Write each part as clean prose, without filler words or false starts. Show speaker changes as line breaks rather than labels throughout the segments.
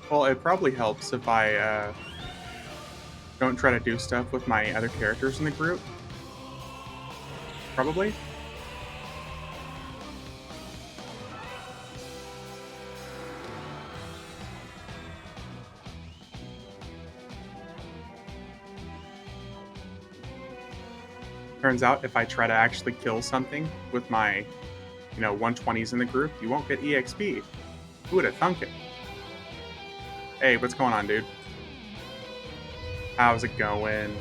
Well, it probably helps if I don't try to do stuff with my other characters in the group. Probably. Turns out if I try to actually kill something with my, 120s in the group, you won't get EXP. Who would have thunk it? Hey, what's going on, dude? How's it going?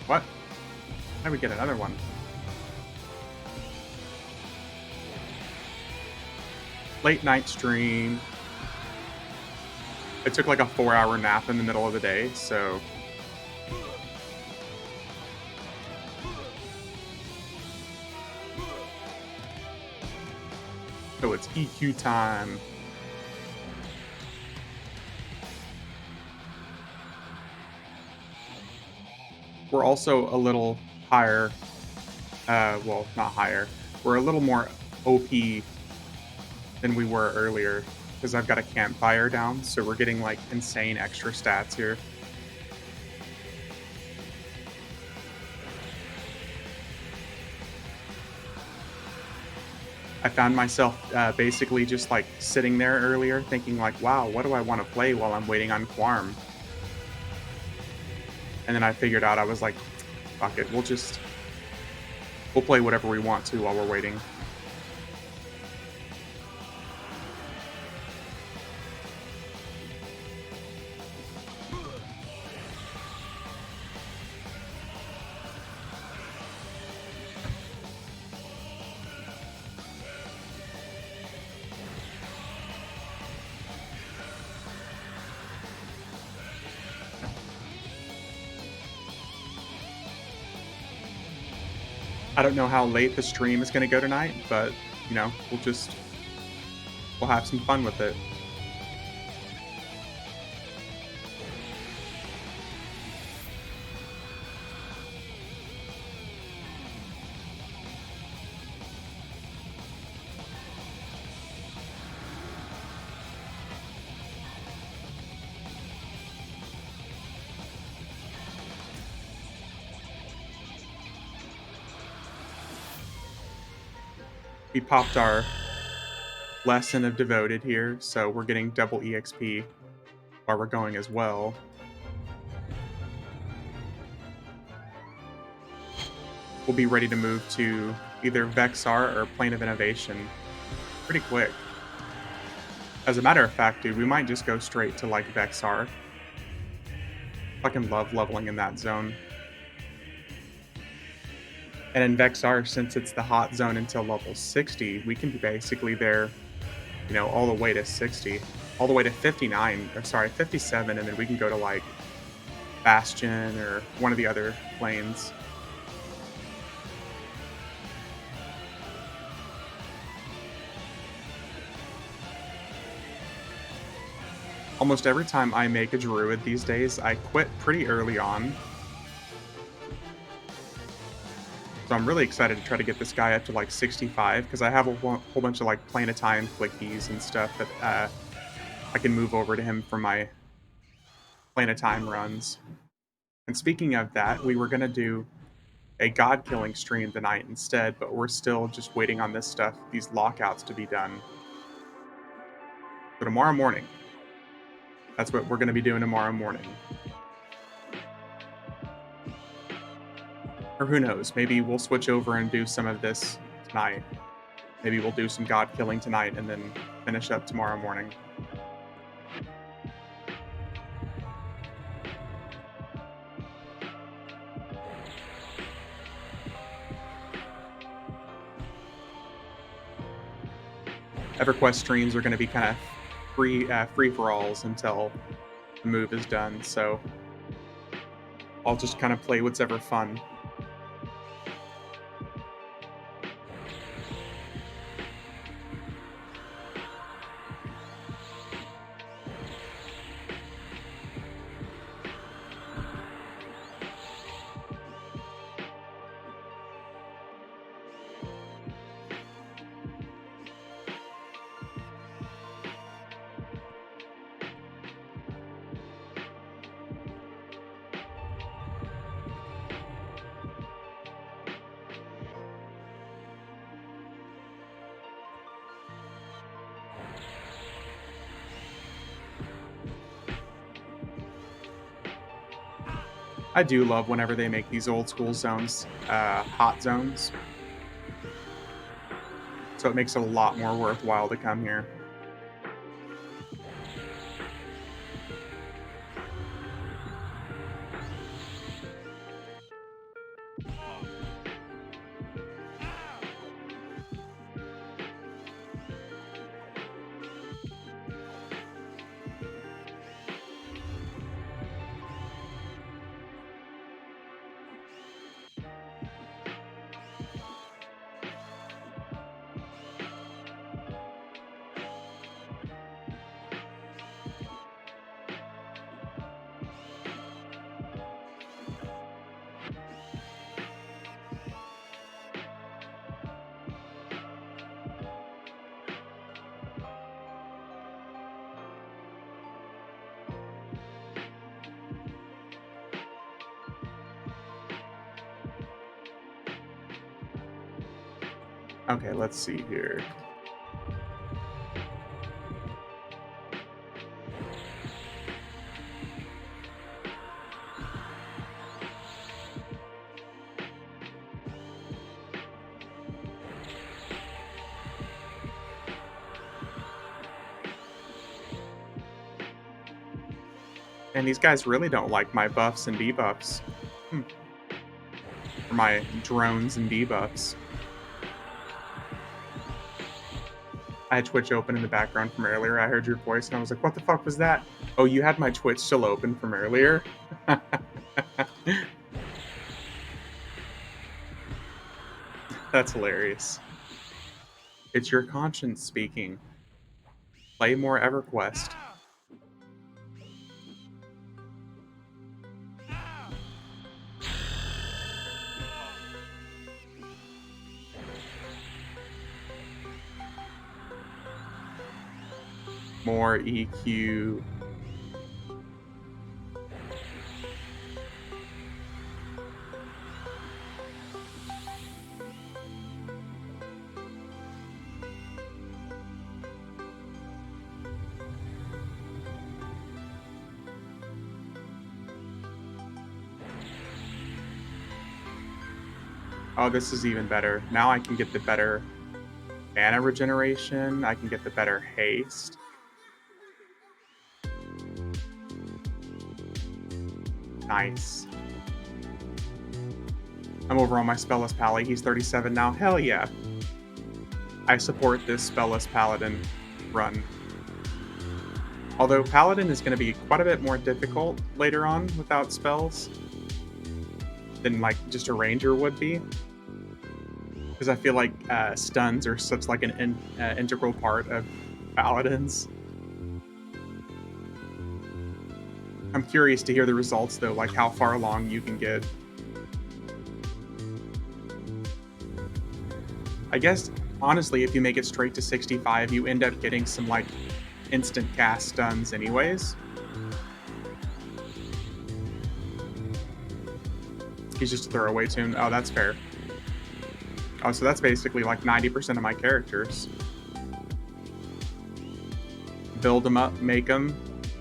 What? How do we get another one? Late night stream. I took like a 4-hour nap in the middle of the day, so it's EQ time. We're also a little higher. Well, not higher. We're a little more OP than we were earlier because I've got a campfire down, so we're getting like insane extra stats here. I found myself basically just like sitting there earlier thinking like, wow, what do I want to play while I'm waiting on Quarm? And then I figured out I was like, fuck it, we'll play whatever we want to while we're waiting. I don't know how late the stream is going to go tonight, but we'll have some fun with it. We popped our lesson of devoted here, so we're getting double EXP while we're going as well. We'll be ready to move to either Vexar or Plane of Innovation pretty quick. As a matter of fact, dude, we might just go straight to like Vexar. Fucking love leveling in that zone. And in Vexar, since it's the hot zone until level 60, we can be basically there, all the way to 60, all the way to 59, or sorry, 57, and then we can go to like Bastion or one of the other planes. Almost every time I make a Druid these days, I quit pretty early on. So I'm really excited to try to get this guy up to like 65 because I have a whole bunch of like Plane of Time flickies and stuff that I can move over to him for my Plane of Time runs. And speaking of that, we were going to do a god killing stream tonight instead, but we're still just waiting on this stuff, these lockouts to be done. So tomorrow morning, that's what we're going to be doing tomorrow morning. Or who knows, maybe we'll switch over and do some of this tonight. Maybe we'll do some god killing tonight and then finish up tomorrow morning. EverQuest streams are going to be kind of free for alls until the move is done, so I'll just kind of play what's ever fun. I do love whenever they make these old school zones, hot zones. So it makes it a lot more worthwhile to come here. Okay, let's see here. And these guys really don't like my buffs and debuffs. Or my drones and debuffs. I had Twitch open in the background from earlier. I heard your voice and I was like, what the fuck was that? Oh, you had my Twitch still open from earlier? That's hilarious. It's your conscience speaking. Play more EverQuest. More EQ. Oh, this is even better. Now I can get the better mana regeneration. I can get the better haste. Nice. I'm over on my Spellless Pally. He's 37 now. Hell yeah. I support this Spellless Paladin run. Although Paladin is going to be quite a bit more difficult later on without spells than like just a Ranger would be. Because I feel like stuns are such like an integral part of Paladins. I'm curious to hear the results though, like how far along you can get. I guess, honestly, if you make it straight to 65, you end up getting some like instant cast stuns anyways. He's just a throwaway tune. Oh, that's fair. Oh, so that's basically like 90% of my characters. Build them up, make them,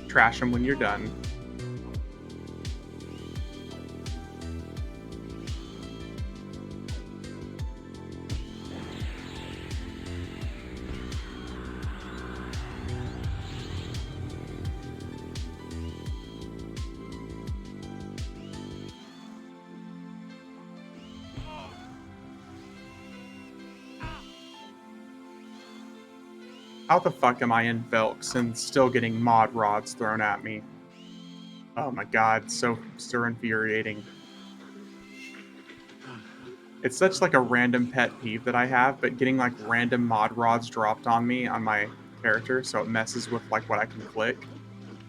trash them when you're done. How the fuck am I in Velks and still getting mod rods thrown at me? Oh my god, so infuriating. It's such like a random pet peeve that I have, but getting like random mod rods dropped on me on my character, so it messes with like what I can click.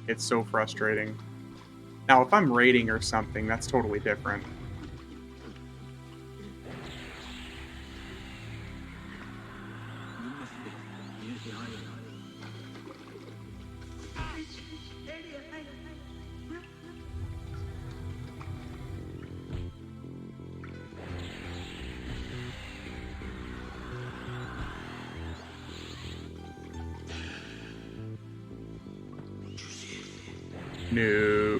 It's so frustrating. Now, if I'm raiding or something, that's totally different. No.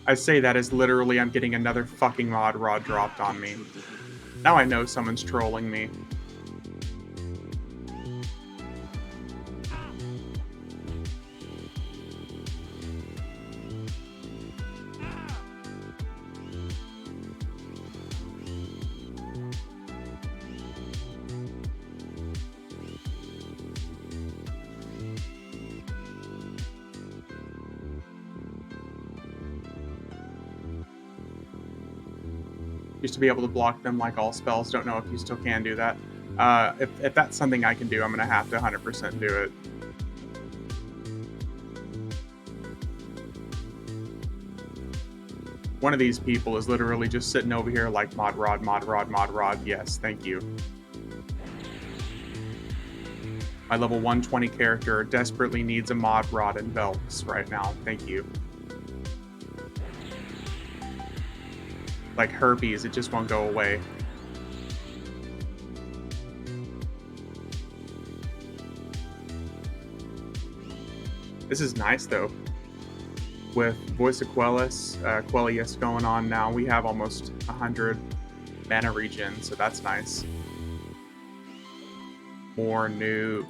I say that as literally I'm getting another fucking mod rod dropped on me. Now I know someone's trolling me. Used to be able to block them like all spells. Don't know if you still can do that. If that's something I can do, I'm going to have to 100% do it. One of these people is literally just sitting over here like mod rod, mod rod, mod rod. Yes, thank you. My level 120 character desperately needs a mod rod and belts right now. Thank you. Like herpes, it just won't go away. This is nice though. With Voice of Quellius going on now, we have almost 100 mana regen, so that's nice. More nuke.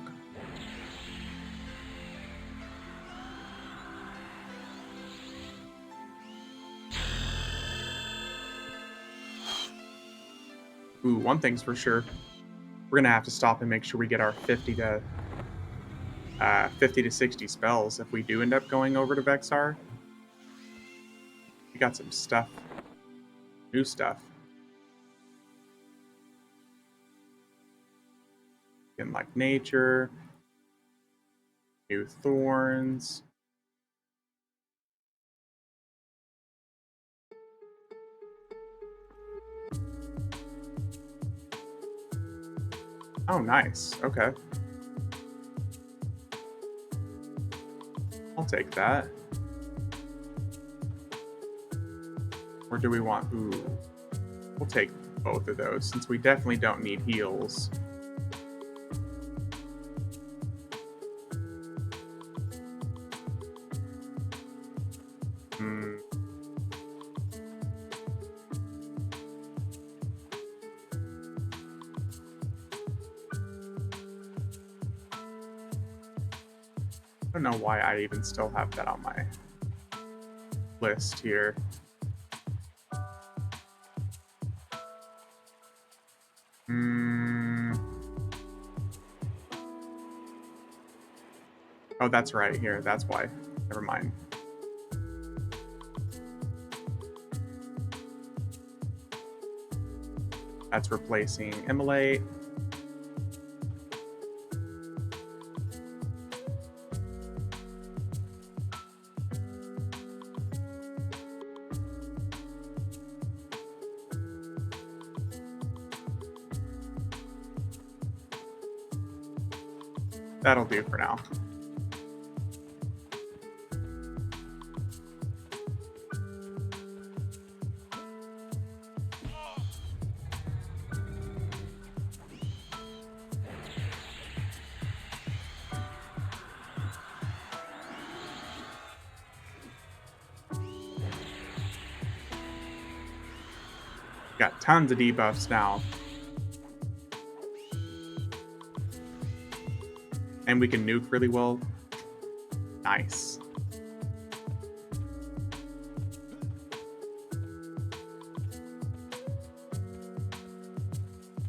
Ooh, one thing's for sure. We're gonna have to stop and make sure we get our 50 to 60 spells if we do end up going over to Vexar. We got some stuff. New stuff. In like nature. New thorns. Oh, nice. Okay. I'll take that. Or do we want... Ooh. We'll take both of those, since we definitely don't need heals. I don't know why I even still have that on my list here. Oh, that's right here. That's why. Never mind. That's replacing Immolate. That'll do for now. Got tons of debuffs now. And we can nuke really well. Nice.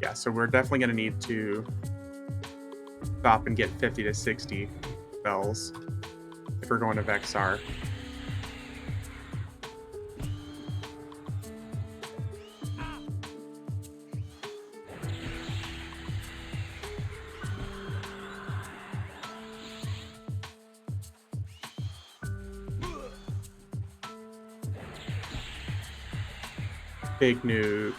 Yeah, so we're definitely going to need to stop and get 50 to 60 spells if we're going to Vexar. Big nuke.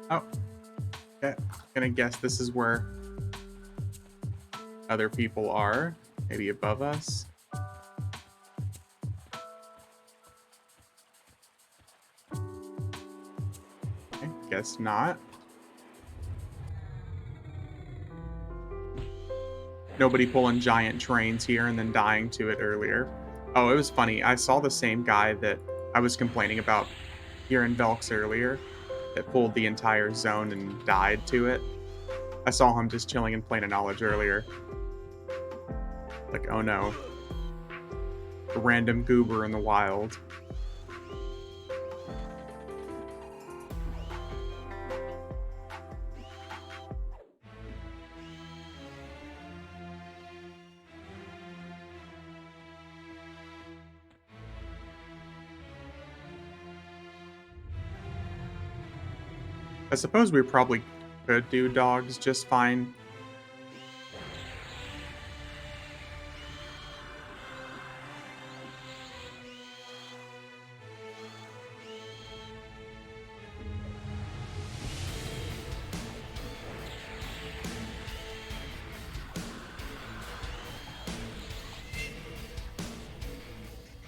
Oh, okay. Gonna guess this is where other people are. Maybe above us. Okay, guess not. Nobody pulling giant trains here and then dying to it earlier. Oh, it was funny. I saw the same guy that I was complaining about here in Velks earlier that pulled the entire zone and died to it. I saw him just chilling in Plane of Knowledge earlier. Like, oh no. A random goober in the wild. I suppose we probably could do dogs just fine.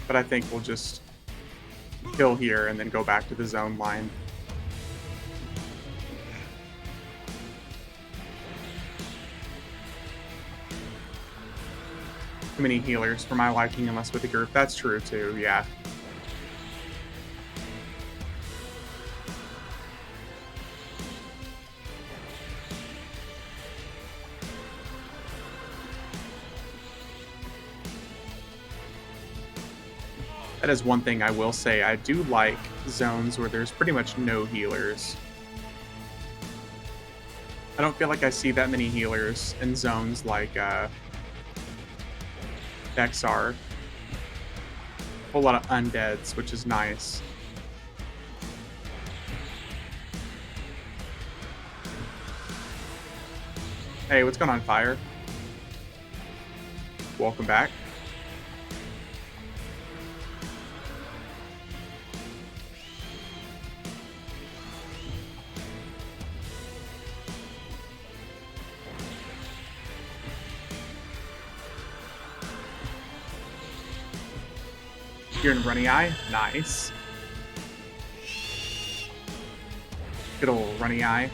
But I think we'll just kill here and then go back to the zone line. Too many healers for my liking unless with a group. That's true too, yeah. That is one thing I will say. I do like zones where there's pretty much no healers. I don't feel like I see that many healers in zones like XR. A whole lot of undeads, which is nice. Hey, what's going on, Fire? Welcome back. You're in Runny Eye? Nice. Good old Runny Eye.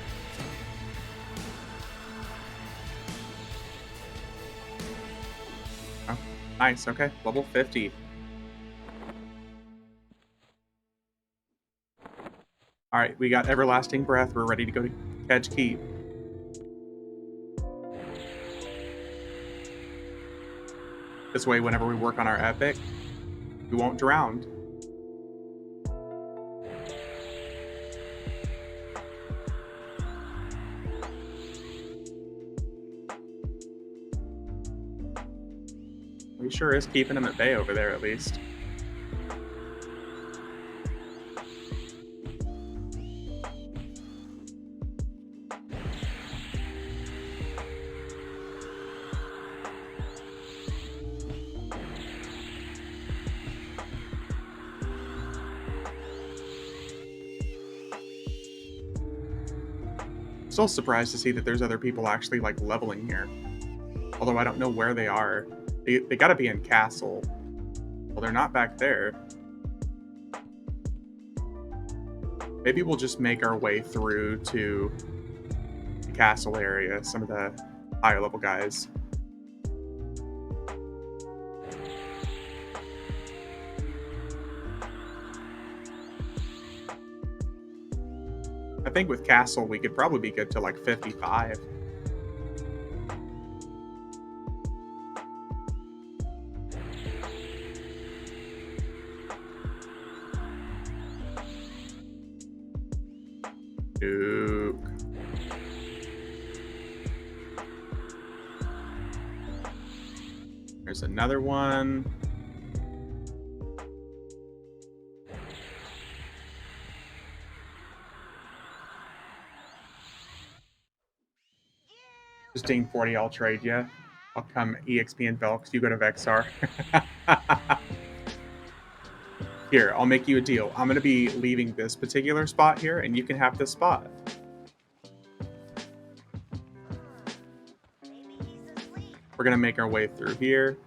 Oh, nice, okay. Level 50. Alright, we got Everlasting Breath. We're ready to go to Edge Keep. This way, whenever we work on our epic, we won't drown. He sure is keeping him at bay over there, at least. Still surprised to see that there's other people actually like leveling here. Although I don't know where they are. They gotta be in Castle. Well, they're not back there. Maybe we'll just make our way through to the castle area, some of the higher level guys. I think with Castle, we could probably be good to like 55. Duke. There's another one. Just ding 40, I'll trade you. I'll come EXP and Velks. You go to Vexar. Here, I'll make you a deal. I'm going to be leaving this particular spot here, and you can have this spot. We're going to make our way through here.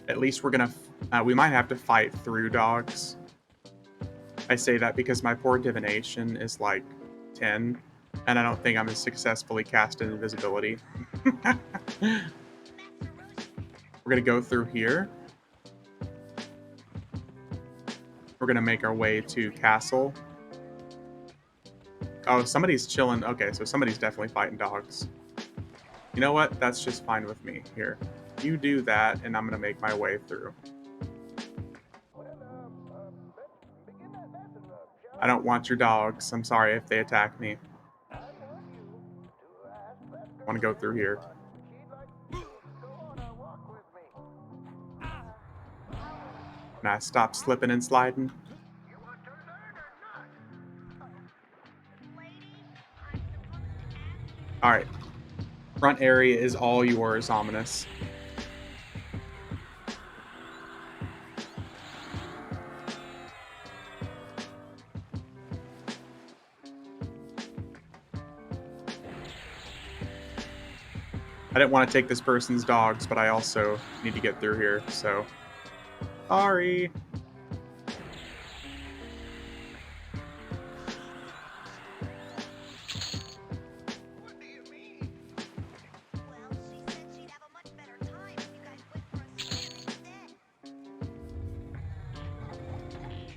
At least we're going to... we might have to fight through dogs. I say that because my poor divination is like 10, and I don't think I'm as successfully casted invisibility. We're going to go through here. We're going to make our way to castle. Oh, somebody's chilling. Okay, so somebody's definitely fighting dogs. You know what? That's just fine with me. Here, you do that, and I'm going to make my way through. I don't want your dogs. I'm sorry if they attack me. I want to go through here. Now stop slipping and sliding. Alright. Front area is all yours, Ominous. I didn't want to take this person's dogs, but I also need to get through here, so... Sorry.
What do you mean? Well, she said she'd have a much better time if you guys went for a swim instead.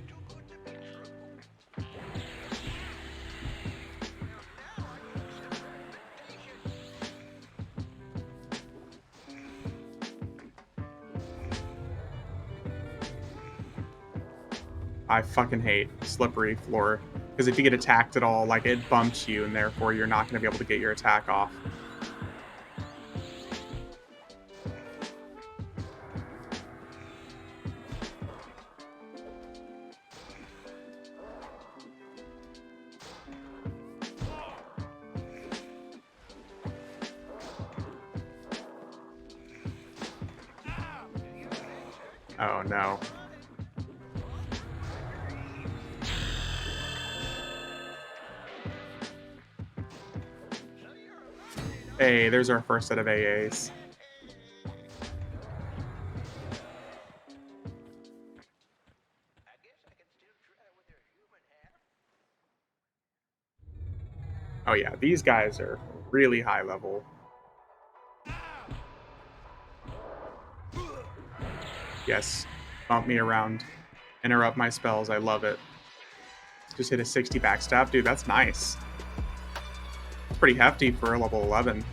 Too good to be true. Now I can set expectations.
I fucking hate slippery floor. Because if you get attacked at all, like, it bumps you, and therefore you're not going to be able to get your attack off. Oh, no. Hey, there's our first set of AAs. Oh yeah, these guys are really high level. Yes, bump me around. Interrupt my spells, I love it. Just hit a 60 backstab. Dude, that's nice. It's pretty hefty for a level 11.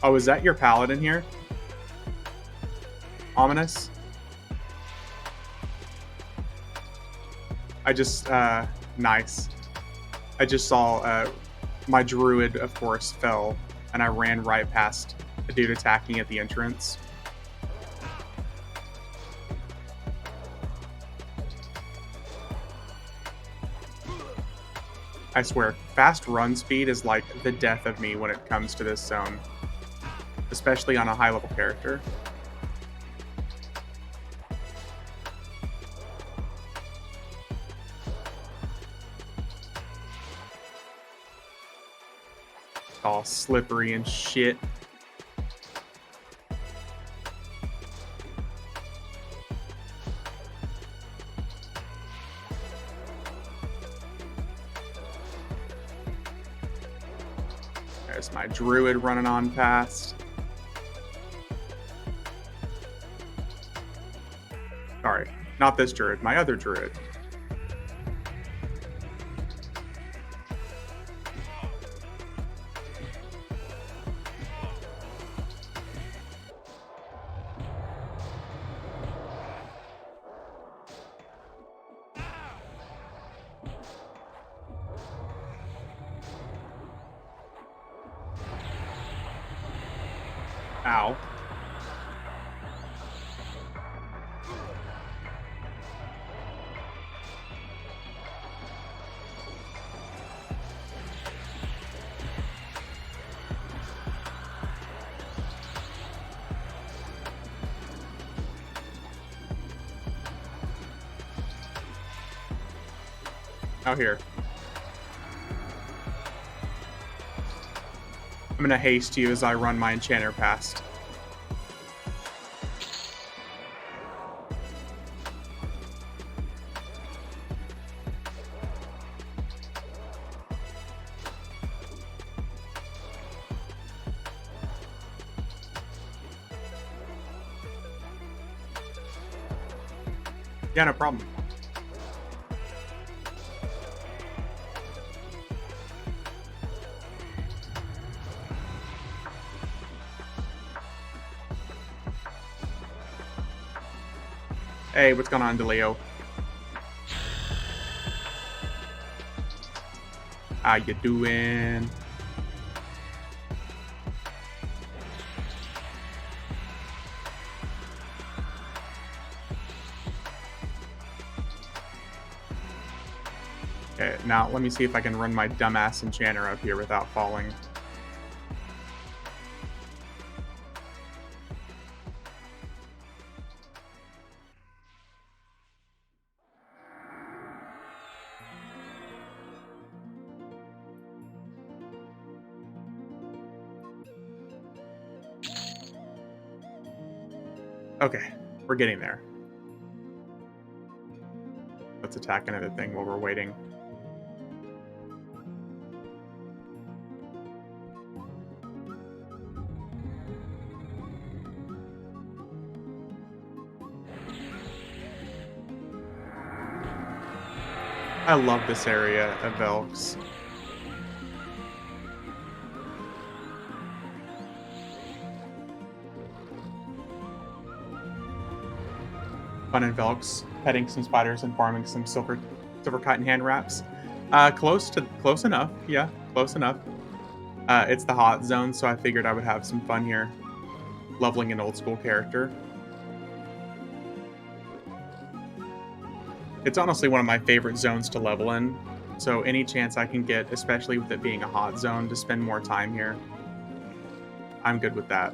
Oh, is that your paladin here? Ominous? I just, nice. I just saw, my druid, of course, fell, and I ran right past a dude attacking at the entrance. I swear, fast run speed is like the death of me when it comes to this zone. Especially on a high-level character. All slippery and shit. There's my druid running on past. Sorry, not this druid, my other druid. Ow. Out here. I'm gonna haste you as I run my enchanter past. Yeah, no problem. Hey, what's going on, DeLeo? How you doing? Okay, now let me see if I can run my dumbass enchanter up here without falling. Okay, we're getting there. Let's attack another thing while we're waiting. I love this area of Velks. Fun in Velks, petting some spiders and farming some silver kite and hand wraps. Close enough. Yeah, close enough. It's the hot zone, so I figured I would have some fun here, leveling an old school character. It's honestly one of my favorite zones to level in, so any chance I can get, especially with it being a hot zone, to spend more time here, I'm good with that.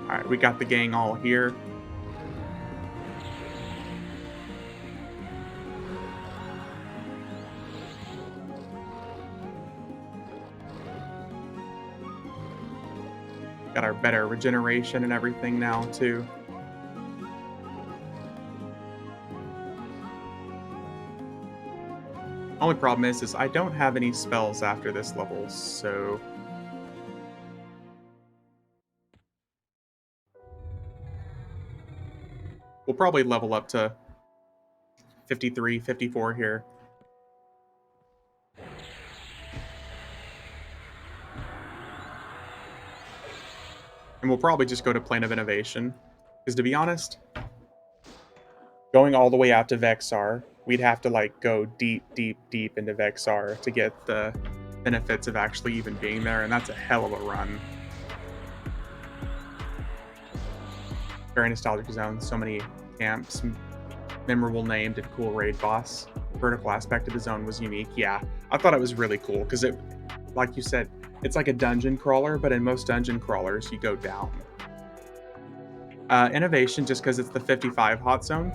Alright, we got the gang all here. Got our better regeneration and everything now, too. Only problem is I don't have any spells after this level, so... we'll probably level up to 53, 54 here. And we'll probably just go to Plane of Innovation. Because to be honest, going all the way out to Vexar, we'd have to like go deep into Vexar to get the benefits of actually even being there, and that's a hell of a run. Very nostalgic zone, so many camps, memorable named and cool raid boss. Vertical aspect of the zone was unique. Yeah, I thought it was really cool because it, like you said, it's like a dungeon crawler, but in most dungeon crawlers, you go down. Innovation, just because it's the 55 hot zone.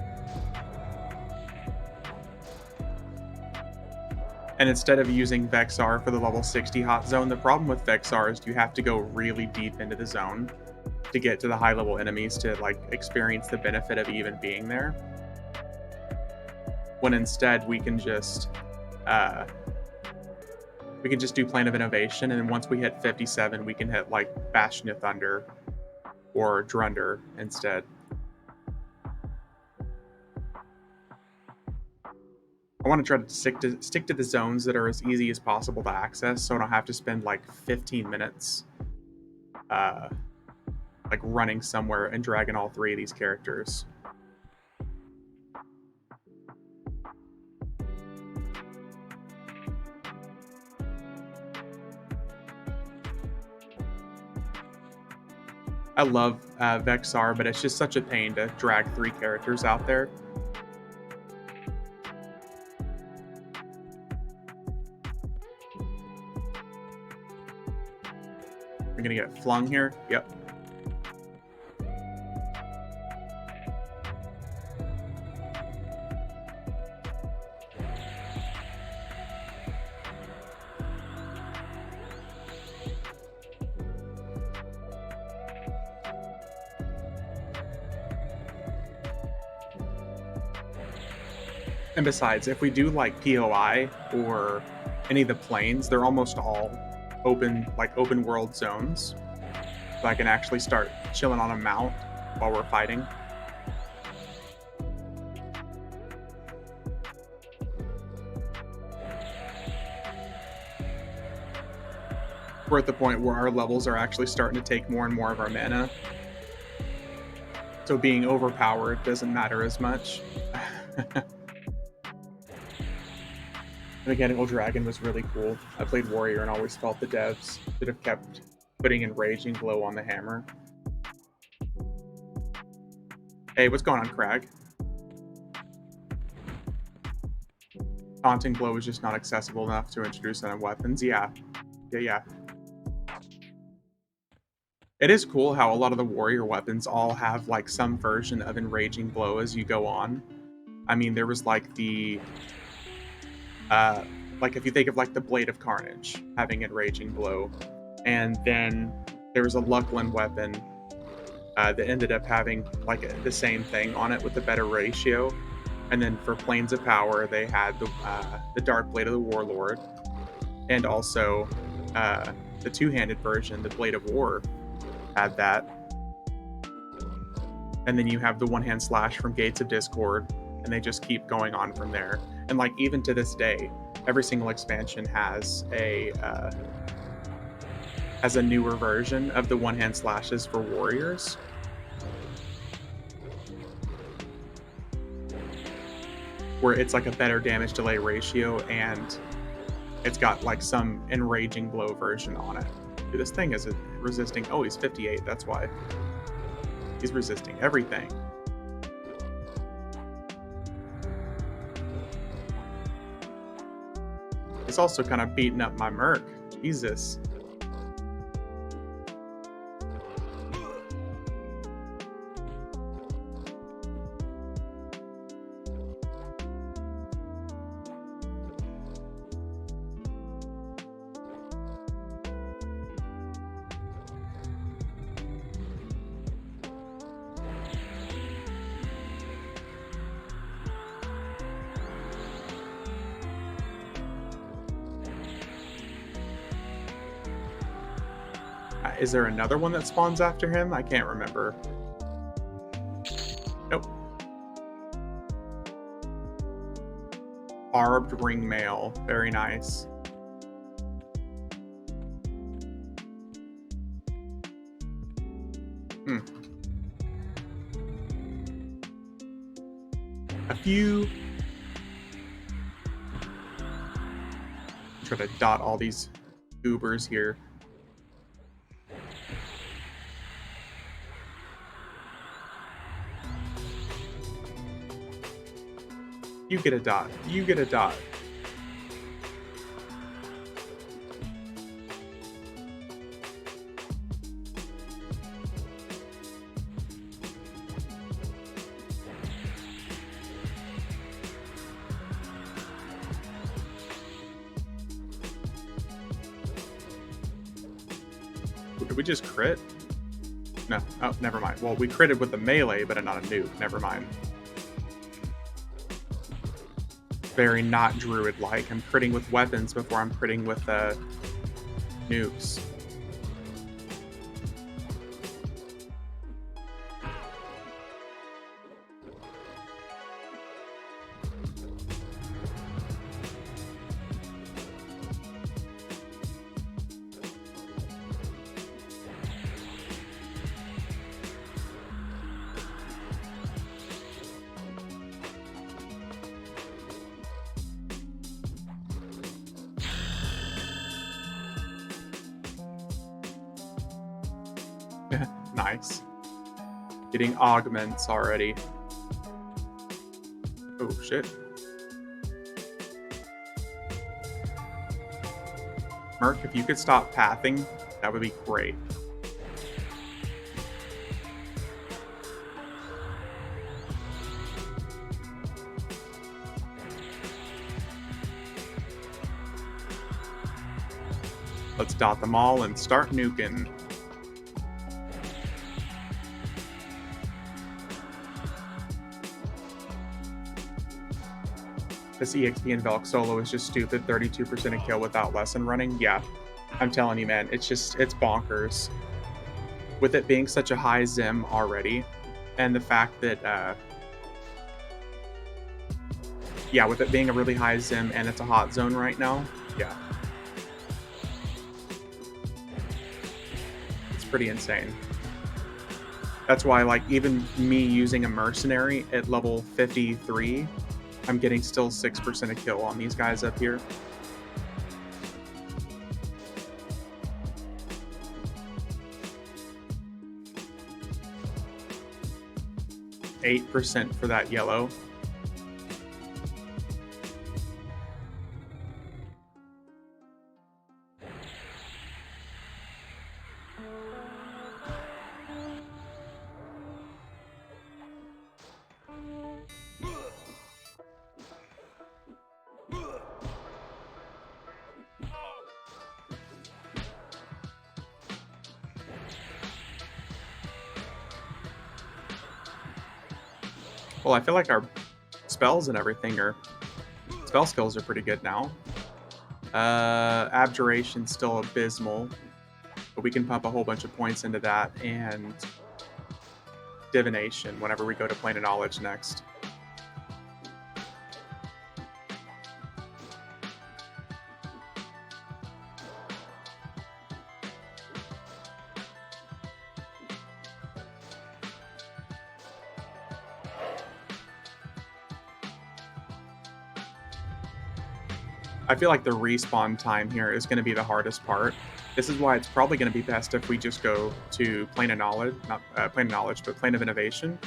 And instead of using Vexar for the level 60 hot zone, the problem with Vexar is you have to go really deep into the zone to get to the high level enemies to like experience the benefit of even being there. When instead we can just do Plane of Innovation, and then once we hit 57, we can hit like Bastion of Thunder or Drunder instead. I want to try to stick to the zones that are as easy as possible to access, so I don't have to spend like 15 minutes like running somewhere and dragging all three of these characters. I love Vexar, but it's just such a pain to drag three characters out there. I'm gonna get flung here. Yep. And besides, if we do like POI or any of the planes, they're almost all open world zones. So I can actually start chilling on a mount while we're fighting. We're at the point where our levels are actually starting to take more and more of our mana. So being overpowered doesn't matter as much. Mechanical Dragon was really cool. I played Warrior and always felt the devs should have kept putting Enraging Glow on the hammer. Hey, what's going on, Crag? Taunting Glow is just not accessible enough to introduce it in weapons. Yeah. It is cool how a lot of the warrior weapons all have like some version of Enraging Blow as you go on. I mean, there was like like if you think of like the Blade of Carnage having Enraging Blow, and then there was a Luckland weapon that ended up having like the same thing on it with a better ratio. And then for Planes of Power, they had the Dark Blade of the Warlord, and also the two-handed version, the Blade of War, had that. And then you have the one-hand slash from Gates of Discord, and they just keep going on from there. And like even to this day, every single expansion has a newer version of the one-hand slashes for warriors. Where it's like a better damage delay ratio, and it's got like some Enraging Blow version on it. Dude, this thing is resisting. Oh, he's 58. That's why. He's resisting everything. He's also kind of beating up my Merc. Jesus. Is there another one that spawns after him? I can't remember. Nope. Barbed ringmail. Very nice. A few. Try to dot all these goobers here. You get a dot. You get a dot. Did we just crit? No. Oh, never mind. Well, we critted with the melee, but not a nuke. Never mind. Very not Druid-like. I'm critting with weapons before I'm critting with nukes. Nice. Getting augments already. Oh, shit. Merc, if you could stop pathing, that would be great. Let's dot them all and start nuking. This EXP and Velk solo is just stupid. 32% a kill without lesson running. Yeah, I'm telling you, man, it's bonkers. With it being such a high Zim already, and the fact that, yeah, with it being a really high Zim and it's a hot zone right now, yeah. It's pretty insane. That's why, like, even me using a mercenary at level 53, I'm getting still 6% a kill on these guys up here. %8 for that yellow. Well, I feel like our spells and everything spell skills are pretty good now. Abjuration's still abysmal, but we can pump a whole bunch of points into that, and divination whenever we go to Plane of Knowledge next. I feel like the respawn time here is going to be the hardest part. This is why it's probably going to be best if we just go to Plane of Knowledge, not Plane of Knowledge, but Plane of Innovation.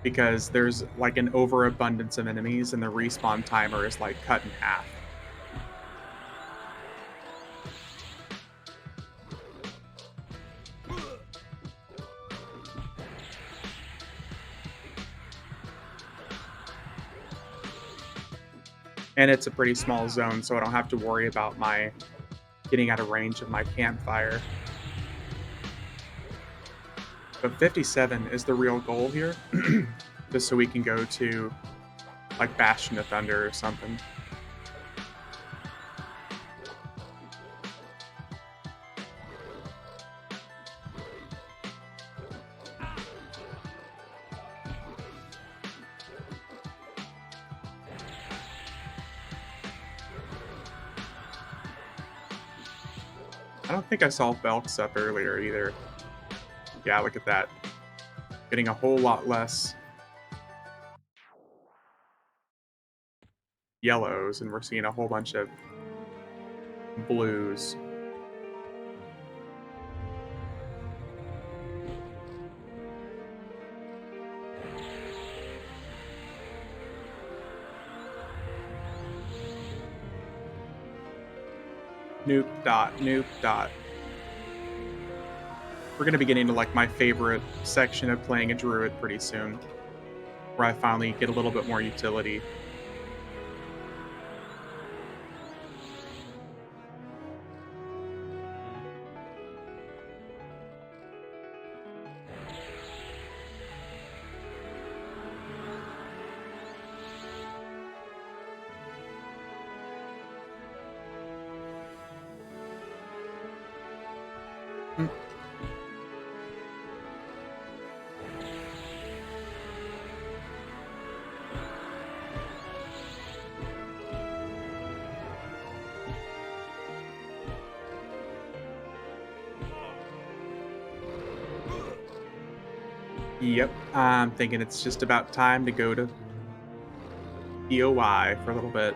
Because there's like an overabundance of enemies and the respawn timer is like cut in half. And it's a pretty small zone, so I don't have to worry about my getting out of range of my campfire. But 57 is the real goal here, just so we can go to like Bastion of Thunder or something. I don't think I saw Belks up earlier either. Yeah, look at that. Getting a whole lot less yellows, and we're seeing a whole bunch of blues. Nuke dot, nuke dot. We're gonna be getting to like my favorite section of playing a druid pretty soon, where I finally get a little bit more utility. Mm. Yep, I'm thinking it's just about time to go to EOI for a little bit.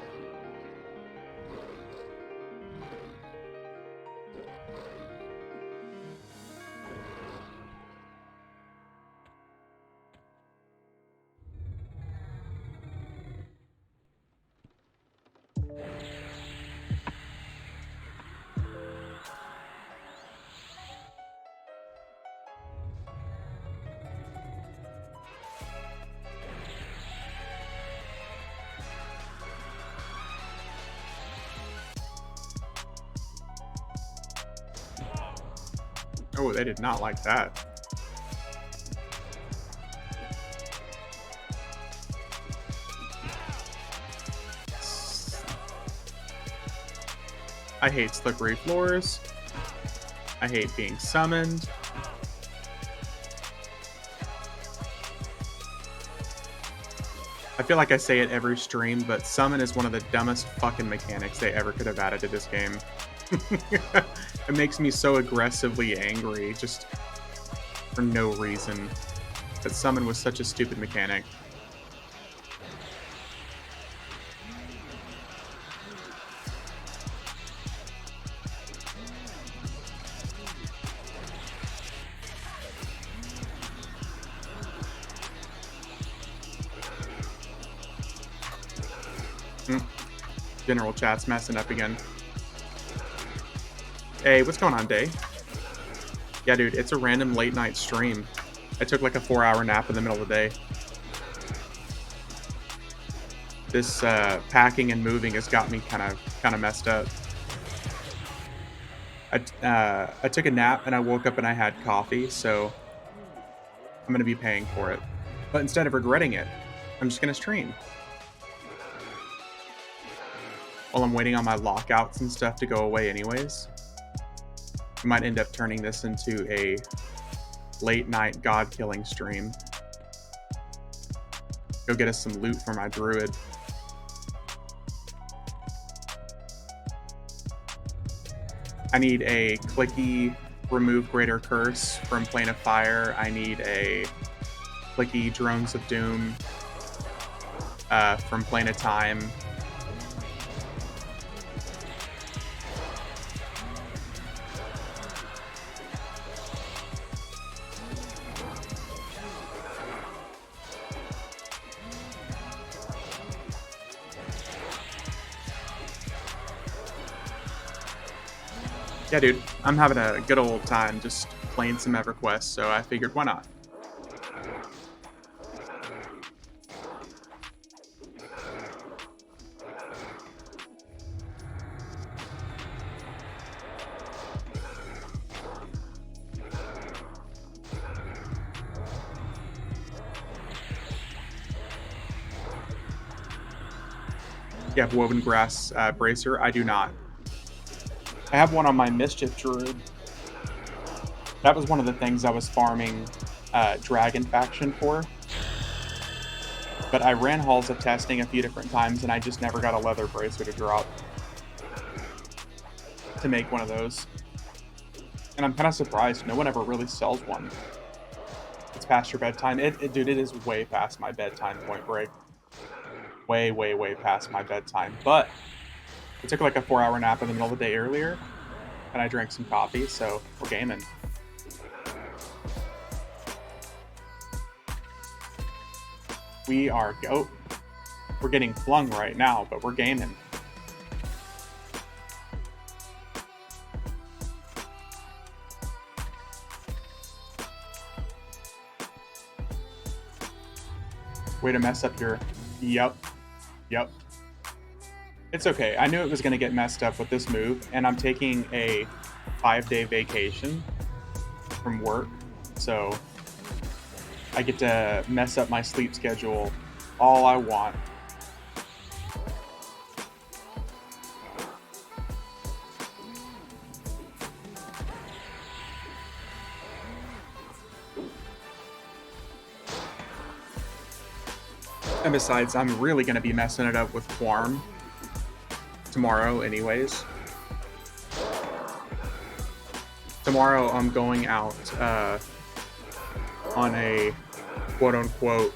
Oh, they did not like that. I hate slippery floors. I hate being summoned. I feel like I say it every stream, but summon is one of the dumbest fucking mechanics they ever could have added to this game. It makes me so aggressively angry, just for no reason. But summon was such a stupid mechanic. Mm. General chat's messing up again. Hey, what's going on, Day? Yeah, dude, it's a random late night stream. I took like a 4-hour nap in the middle of the day. This packing and moving has got me kind of messed up. I took a nap and I woke up and I had coffee, so I'm gonna be paying for it. But instead of regretting it, I'm just gonna stream while I'm waiting on my lockouts and stuff to go away. Anyways, I might end up turning this into a late night god killing stream. Go get us some loot for my druid. I need a clicky remove greater curse from Plane of Fire. I need a clicky drones of doom from Plane of Time. Yeah, dude, I'm having a good old time just playing some EverQuest, so I figured why not? You have Woven Grass Bracer? I do not. I have one on my Mischief Druid. That was one of the things I was farming Dragon Faction for. But I ran halls of testing a few different times, and I just never got a leather bracer to drop to make one of those. And I'm kind of surprised no one ever really sells one. It's past your bedtime. Dude, it is way past my bedtime, Point Break. Way, way, way past my bedtime. But I took like a 4-hour nap in the middle of the day earlier, and I drank some coffee, so we're gaming. We are we're getting flung right now, but we're gaming. Way to mess up your... Yep. It's okay. I knew it was going to get messed up with this move, and I'm taking a 5-day vacation from work, so I get to mess up my sleep schedule all I want. And besides, I'm really going to be messing it up with Quarm tomorrow anyways. Tomorrow I'm going out on a quote-unquote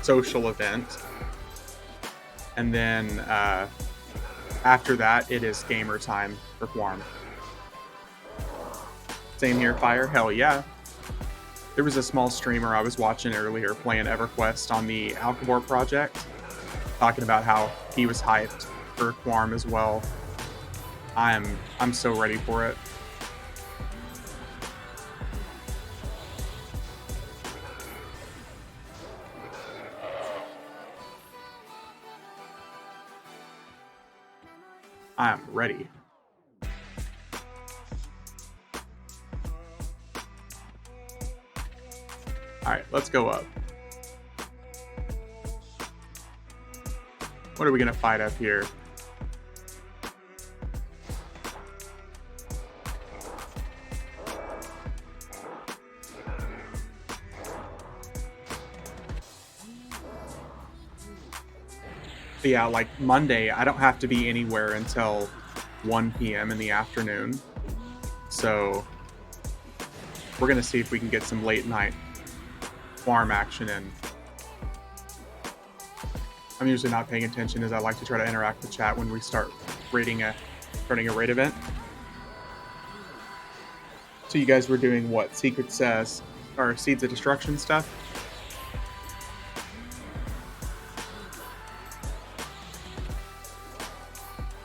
social event. And then after that, it is gamer time for Quarm. Same here, Fire. Hell yeah. There was a small streamer I was watching earlier playing EverQuest on the Alcabor project, talking about how he was hyped for Quarm as well. I'm so ready for it. I am ready. Let's go up. What are we gonna fight up here? But yeah, like Monday, I don't have to be anywhere until 1 p.m. in the afternoon. So we're gonna see if we can get some late night farm action in. I'm usually not paying attention as I like to try to interact with chat when we start running a raid event. So you guys were doing what? Secrets or Seeds of Destruction stuff?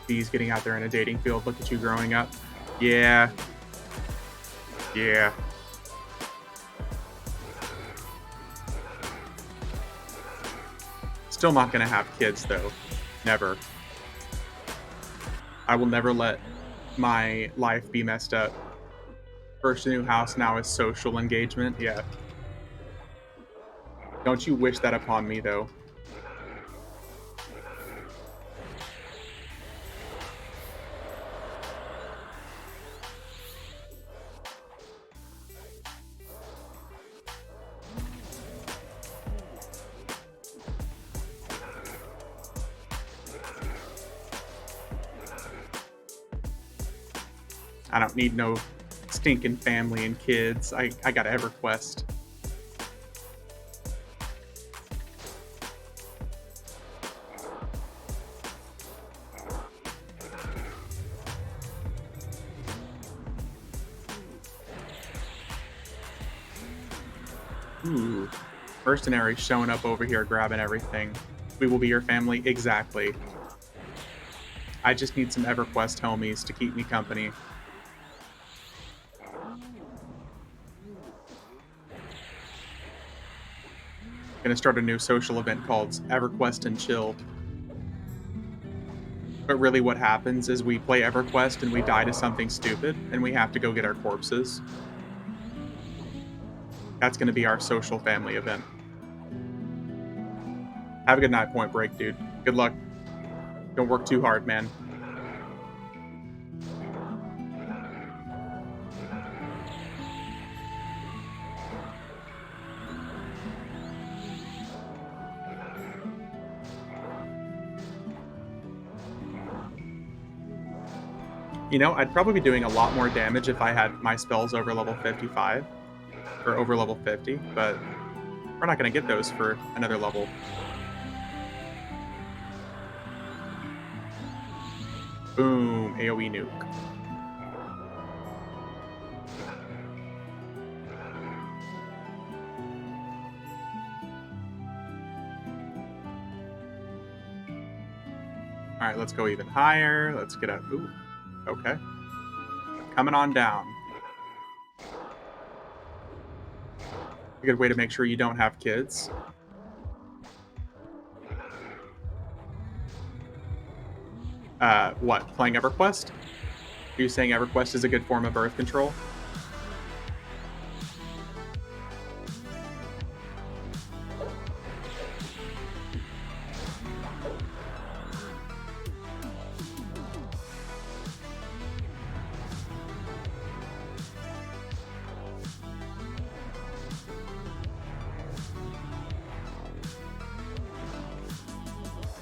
He's getting out there in a dating field. Look at you growing up. Yeah. Yeah. Still not gonna have kids though. Never. I will never let my life be messed up. First new house now is social engagement. Yeah. Don't you wish that upon me though. I don't need no stinking family and kids. I got EverQuest. Ooh. Mercenary showing up over here grabbing everything. We will be your family. Exactly. I just need some EverQuest homies to keep me company. Gonna start a new social event called EverQuest and Chill. But really what happens is we play EverQuest and we die to something stupid and we have to go get our corpses. That's gonna be our social family event. Have a good night, Point Break, dude. Good luck. Don't work too hard, man. You know, I'd probably be doing a lot more damage if I had my spells over level 55 or over level 50, but we're not going to get those for another level. Boom, AoE nuke. All right, let's go even higher. Let's get a... Ooh, okay. Coming on down. A good way to make sure you don't have kids. What? Playing EverQuest? Are you saying EverQuest is a good form of birth control?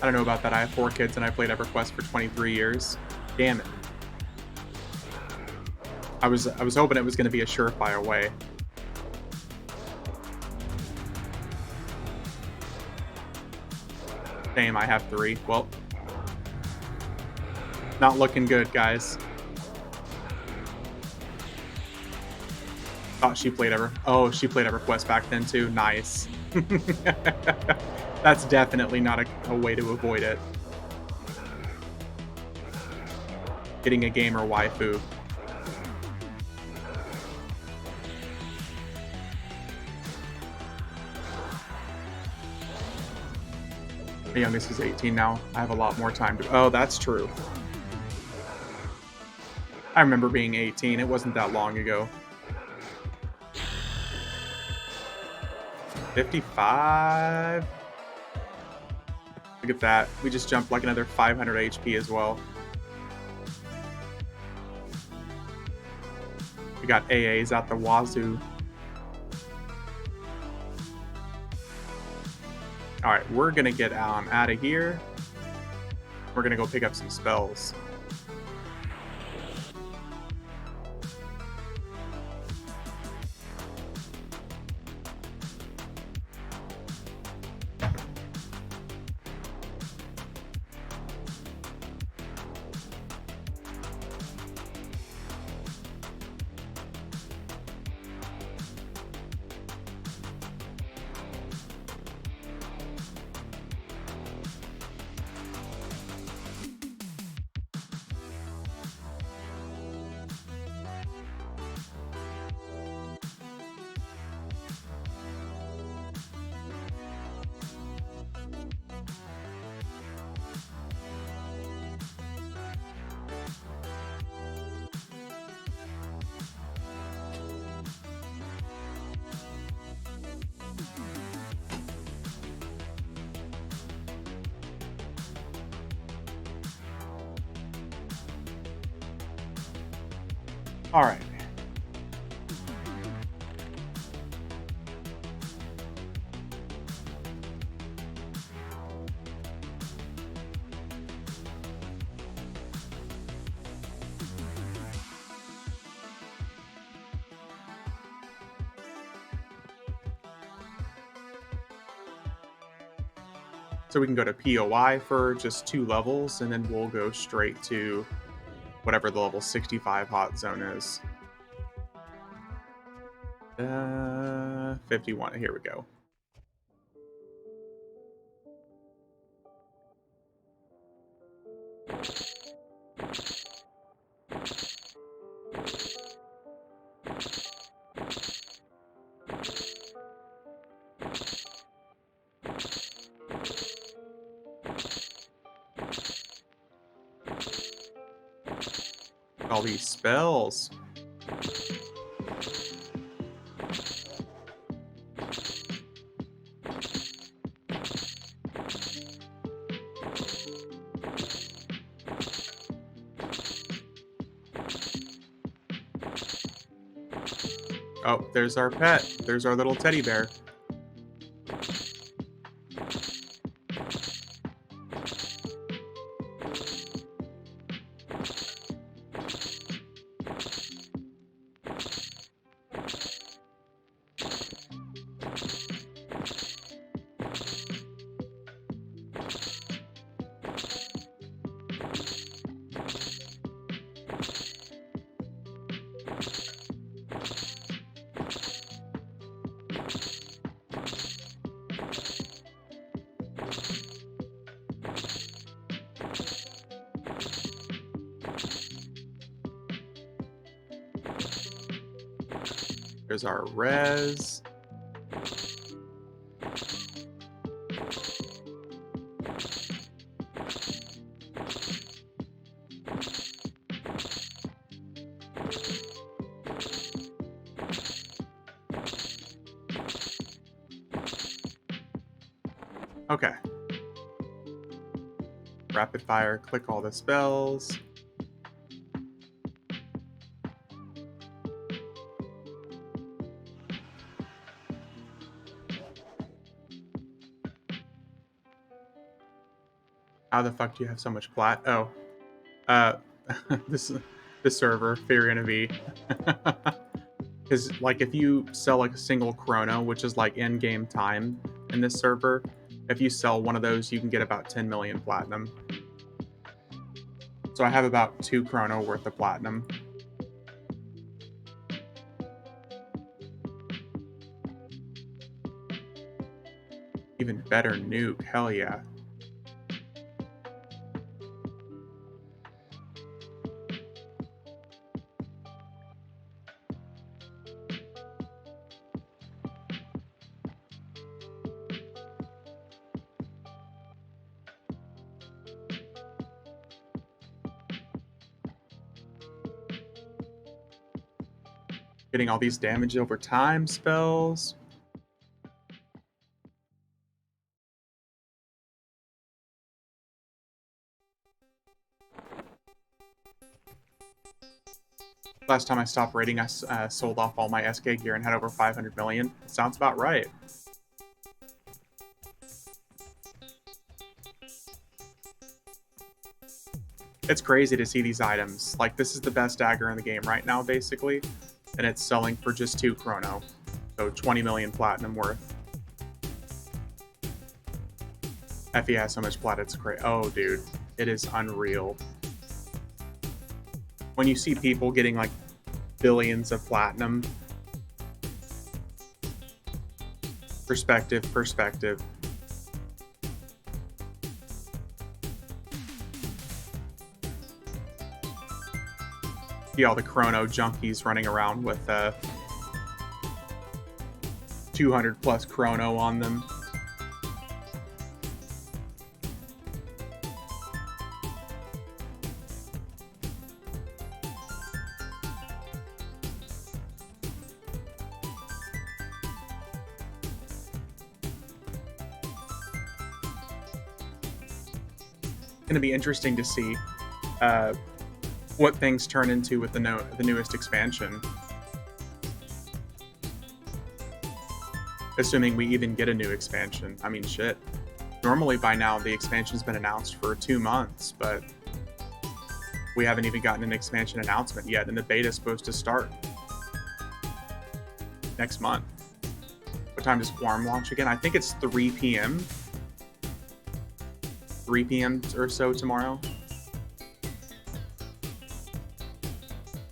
I don't know about that. I have 4 kids and I played EverQuest for 23 years. Damn it. I was hoping it was going to be a surefire way. Damn, I have 3. Well, not looking good, guys. Thought she played Oh, she played EverQuest back then too. Nice. That's definitely not a way to avoid it. Getting a gamer waifu. My youngest is 18 now. I have a lot more time to... Oh, that's true. I remember being 18. It wasn't that long ago. 55. Look at that. We just jumped like another 500 HP as well. We got AAs out the wazoo. All right, we're gonna get out of here. We're gonna go pick up some spells. All right. So we can go to POI for just 2 levels, and then we'll go straight to whatever the level 65 hot zone is. 51. Here we go. All these spells. Oh, there's our pet. There's our little teddy bear. There's our res. Okay. Rapid fire, click all the spells. How the fuck do you have so much plat? Oh, uh, this server, Fear gonna be. Because like if you sell like a single chrono, which is like in-game time in this server, if you sell one of those, you can get about 10 million platinum. So I have about 2 chrono worth of platinum. Even better nuke, hell yeah. Getting all these damage over time spells. Last time I stopped raiding, I sold off all my SK gear and had over 500 million. Sounds about right. It's crazy to see these items. Like, this is the best dagger in the game right now, basically, and it's selling for just 2 chrono. So 20 million platinum worth. Effie has so much plat, it's crazy. Oh, dude, it is unreal. When you see people getting, like, billions of platinum. Perspective. See all the chrono junkies running around with 200 plus chrono on them. Going to be interesting to see what things turn into with the newest expansion. Assuming we even get a new expansion. I mean, shit. Normally by now the expansion's been announced for 2 months, but we haven't even gotten an expansion announcement yet, and the beta's supposed to start next month. What time does Swarm launch again? I think it's 3 p.m. 3 p.m. or so tomorrow.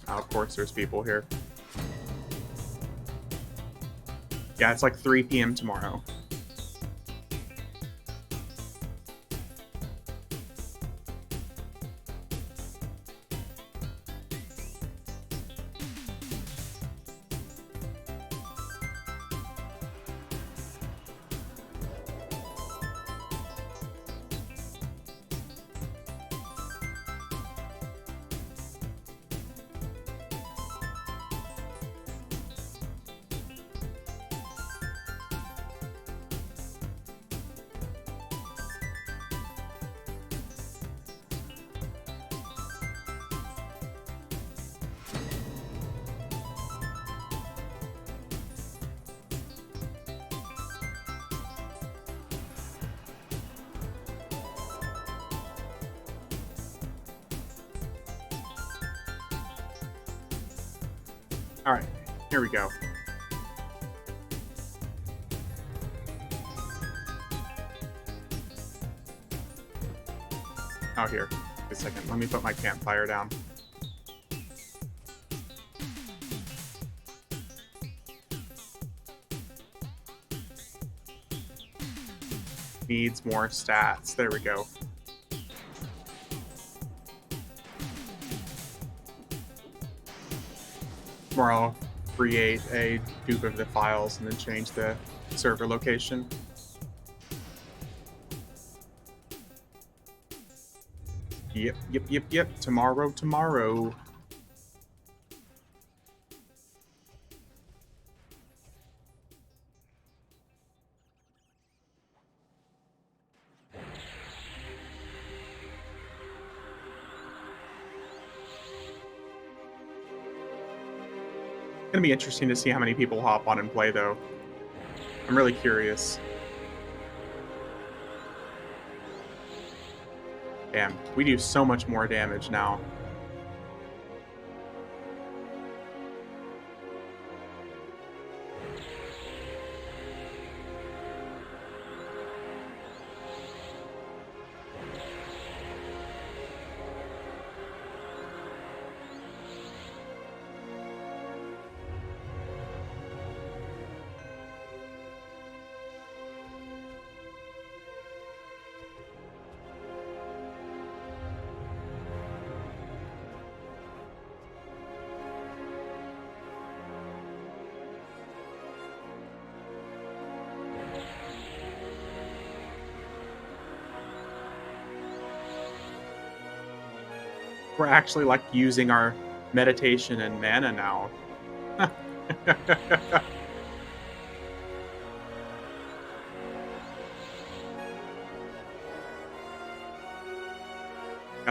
Oh, of course, there's people here. Yeah, it's like 3 p.m. tomorrow. All right, here we go. Oh, here. Wait a second. Let me put my campfire down. Needs more stats. There we go. Tomorrow I'll create a dupe of the files and then change the server location. Yep. Tomorrow. It's gonna be interesting to see how many people hop on and play, though. I'm really curious. Damn, we do so much more damage now. We're actually like using our meditation and mana now. Got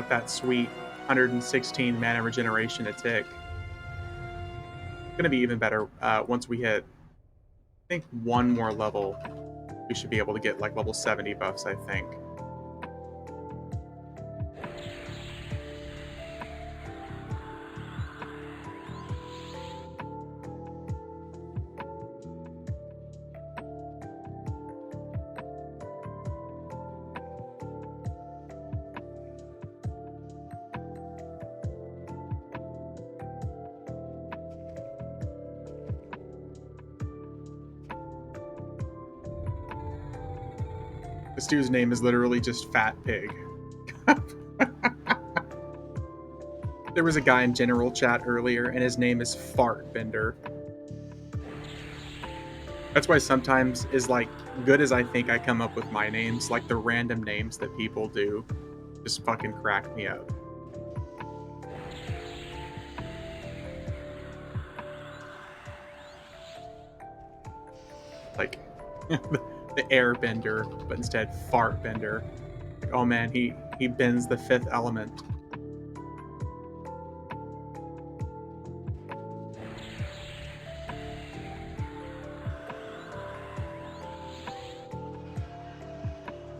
that sweet 116 mana regeneration a tick. going to be even better once we hit, I think, one more level. We should be able to get like level 70 buffs, I think. This dude's name is literally just Fat Pig. There was a guy in general chat earlier, and his name is Fart Bender. That's why sometimes, as like good as I think I come up with my names, like the random names that people do, just fucking crack me up. Like the Airbender, but instead Fart Bender. Like, oh man, he bends the fifth element.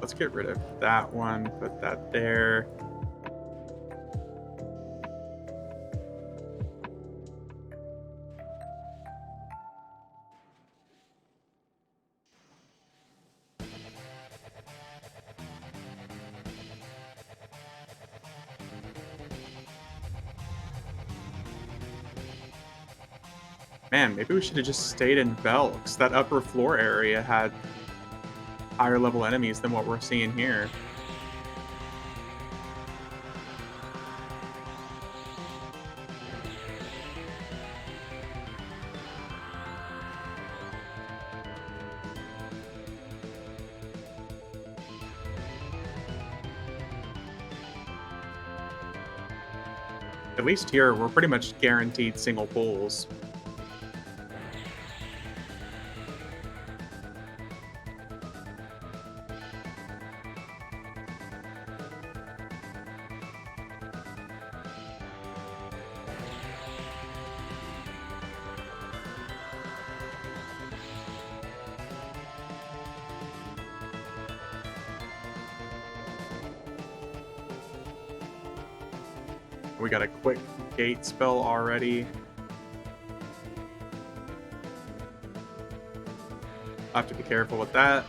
Let's get rid of that one, put that there. Man, maybe we should have just stayed in Vel, because that upper floor area had higher level enemies than what we're seeing here. At least here, we're pretty much guaranteed single pulls. We got a quick gate spell already. I'll have to be careful with that.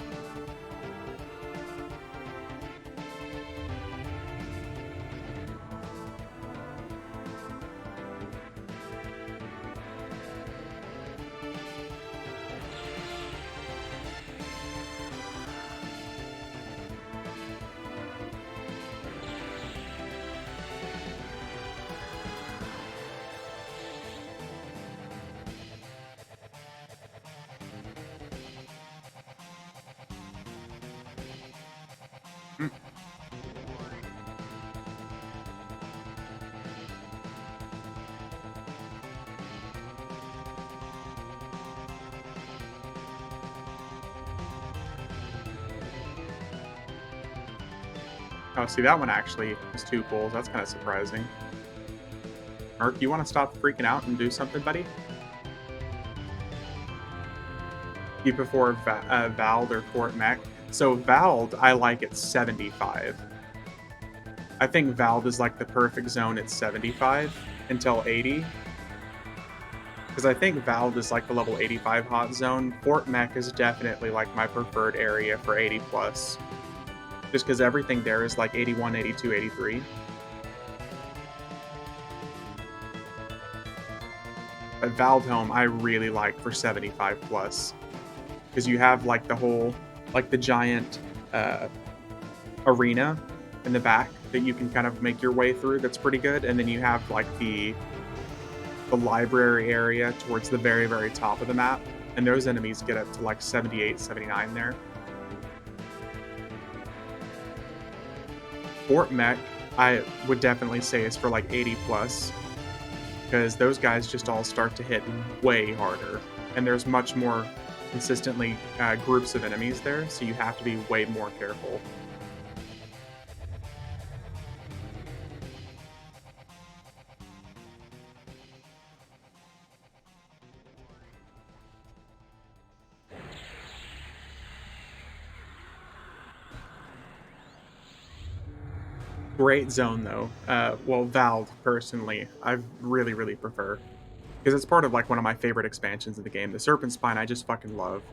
Mm. Oh, see, that one actually is 2 pulls. That's kind of surprising. Merc, you want to stop freaking out and do something, buddy? You prefer Vald or Fort Mech? So Vald, I like at 75. I think Vald is like the perfect zone at 75 until 80. Because I think Vald is like the level 85 hot zone. Fort Mech is definitely like my preferred area for 80 plus. Just because everything there is like 81, 82, 83. But Valdhelm I really like for 75 plus. Because you have like the whole, like the giant arena in the back that you can kind of make your way through that's pretty good. And then you have like the library area towards the very, very top of the map. And those enemies get up to like 78, 79 there. Fort Mech, I would definitely say is for like 80 plus. Because those guys just all start to hit way harder. And there's much more consistently groups of enemies there, so you have to be way more careful. Great zone though. Well, Valve personally, I really, really prefer because it's part of like one of my favorite expansions of the game. The Serpent Spine, I just fucking love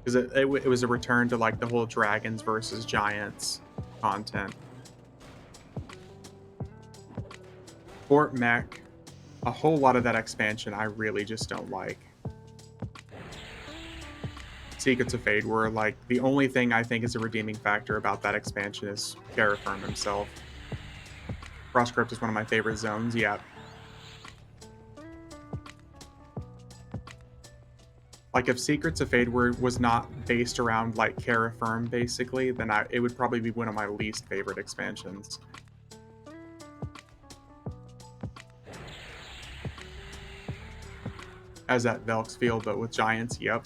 because it was a return to like the whole dragons versus giants content. Fort Mech, a whole lot of that expansion, I really just don't like. Secrets of Fade were like the only thing I think is a redeeming factor about that expansion is Terraform himself. Frost Crypt is one of my favorite zones. Yeah, like if Secrets of Fade was not based around like Terra Firm basically, then it would probably be one of my least favorite expansions. As that Velx field, but with giants, yep.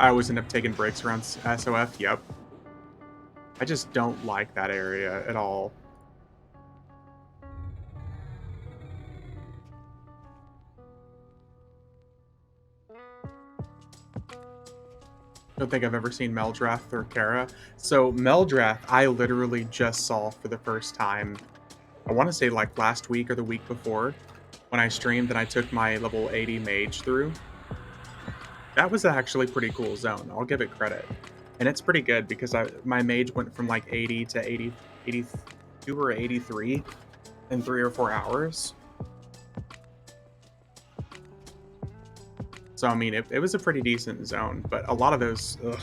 I always end up taking breaks around SOF, yep. I just don't like that area at all. Don't think I've ever seen Meldrath or Kara. So Meldrath, I literally just saw for the first time. I want to say like last week or the week before when I streamed and I took my level 80 mage through. That was actually pretty cool zone. I'll give it credit. And it's pretty good because my mage went from like 80 to 80, 82 or 83 in 3 or 4 hours. So I mean, it was a pretty decent zone, but a lot of those, ugh.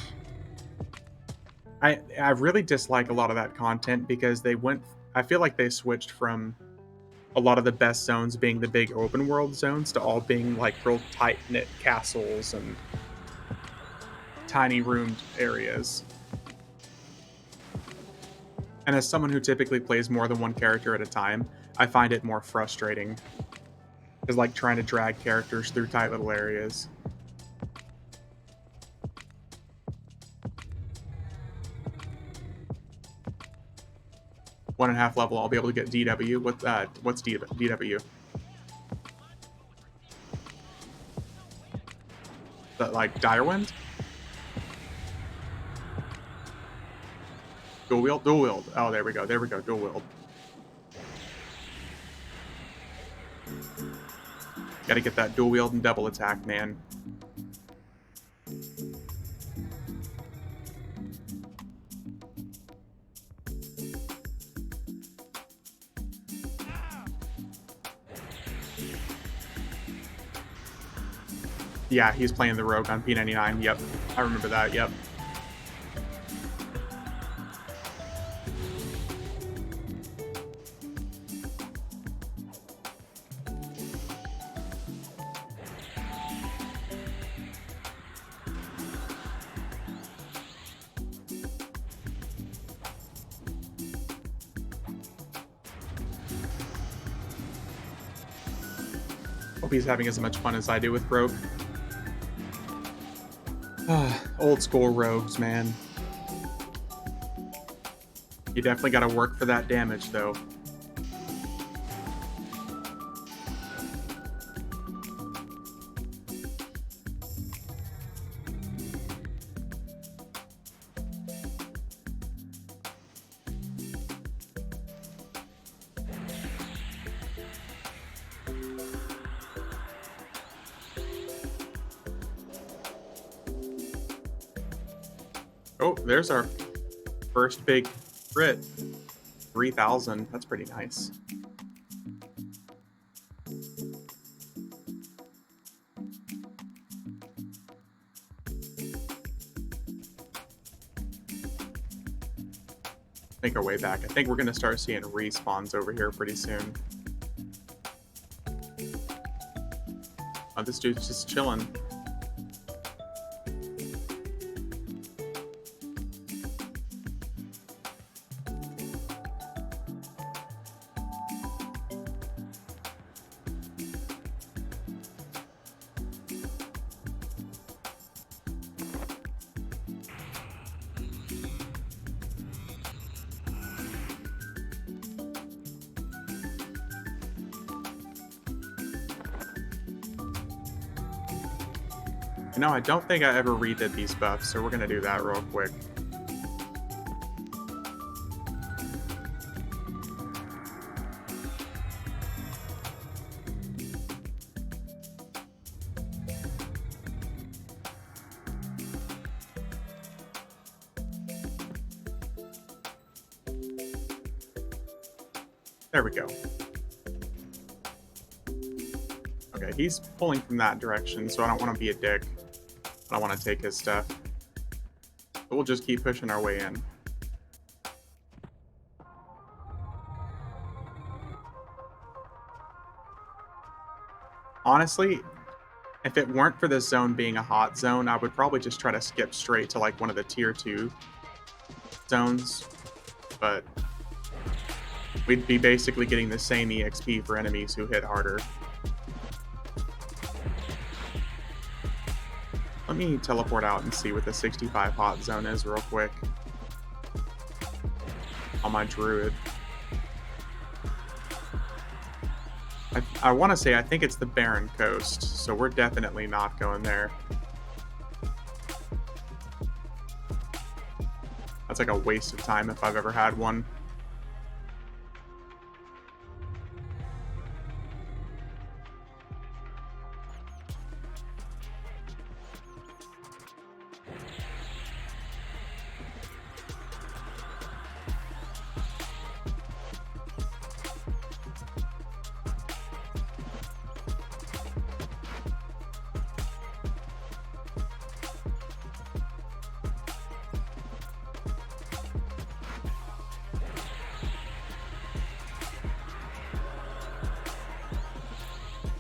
I really dislike a lot of that content because they went. I feel like they switched from a lot of the best zones being the big open world zones to all being like real tight knit castles and tiny roomed areas. And as someone who typically plays more than one character at a time, I find it more frustrating. Is like trying to drag characters through tight little areas. 1.5 level, I'll be able to get DW. What's DW? That like Direwind? Dual wield, dual wield. Oh, there we go, dual wield. Gotta get that dual wield and double attack, man. Yeah, he's playing the rogue on P99. Yep, I remember that. Yep. Hope he's having as much fun as I do with rogue. Old school rogues, man. You definitely got to work for that damage, though. Oh, there's our first big crit. 3,000. That's pretty nice. Make our way back. I think we're going to start seeing respawns over here pretty soon. Oh, this dude's just chilling. You know, I don't think I ever redid these buffs, so we're gonna do that real quick. There we go. Okay, he's pulling from that direction, so I don't want to be a dick. I don't want to take his stuff. But we'll just keep pushing our way in. Honestly, if it weren't for this zone being a hot zone, I would probably just try to skip straight to like one of the tier 2 zones. But we'd be basically getting the same EXP for enemies who hit harder. Let me teleport out and see what the 65 hot zone is real quick. On my Druid. I want to say I think it's the Barren Coast, so we're definitely not going there. That's like a waste of time if I've ever had one.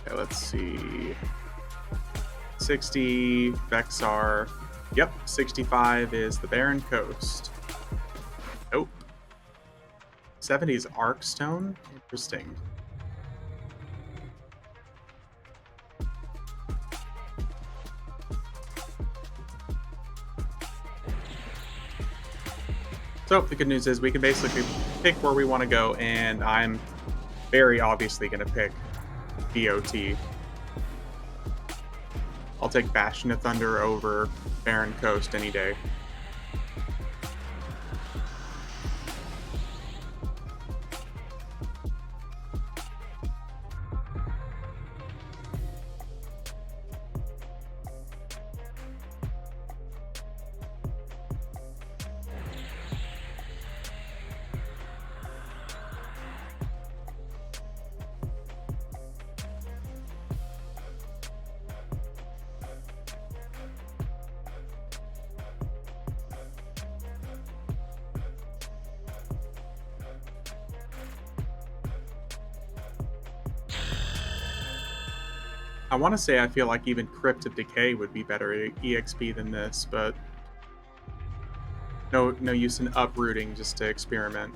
Okay, let's see. 60, Vexar. Yep, 65 is the Barren Coast. Nope. 70 is Arkstone? Interesting. So, the good news is we can basically pick where we want to go, and I'm very obviously going to pick DOT. I'll take Bastion of Thunder over Barren Coast any day. I want to say I feel like even Crypt of Decay would be better EXP than this, but no use in uprooting just to experiment.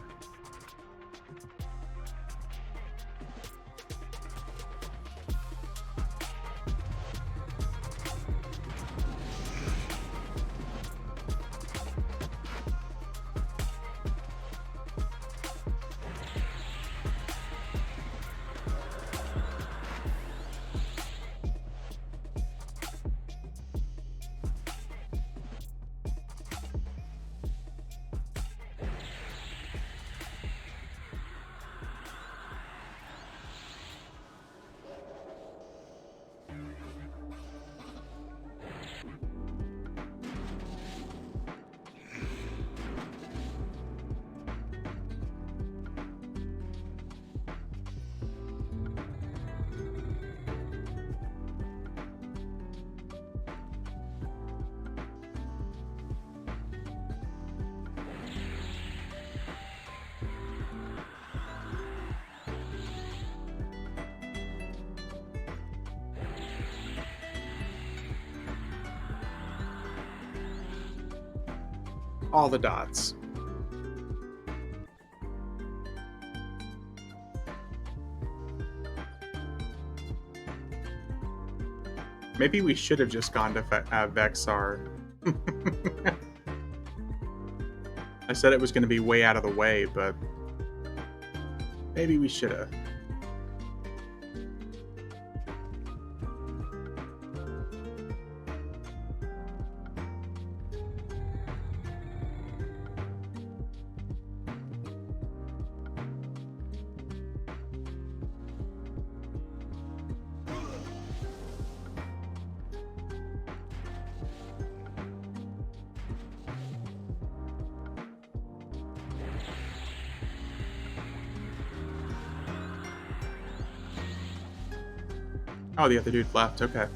All the dots. Maybe we should have just gone to Vexar. I said it was going to be way out of the way, but maybe we should have. Oh, the other dude left. Okay.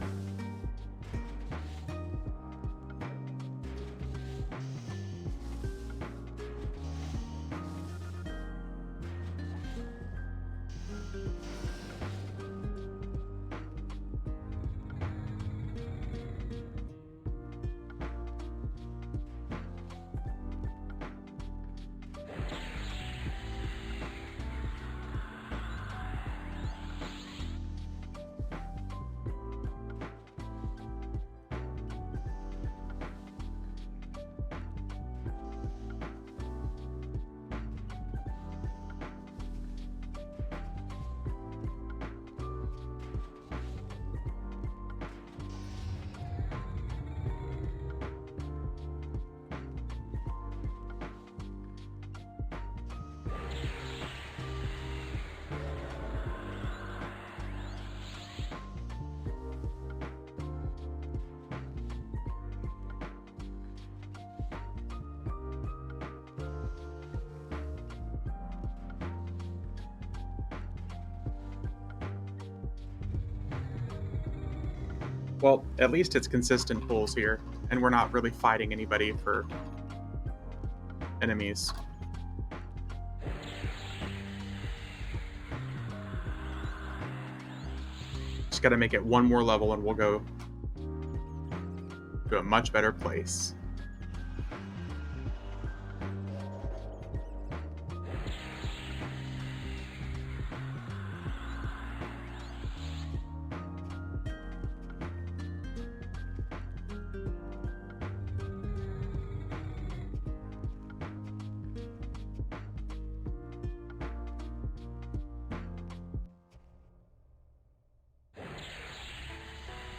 Well, at least it's consistent pulls here, and we're not really fighting anybody for enemies. Just got to make it one more level, and we'll go to a much better place.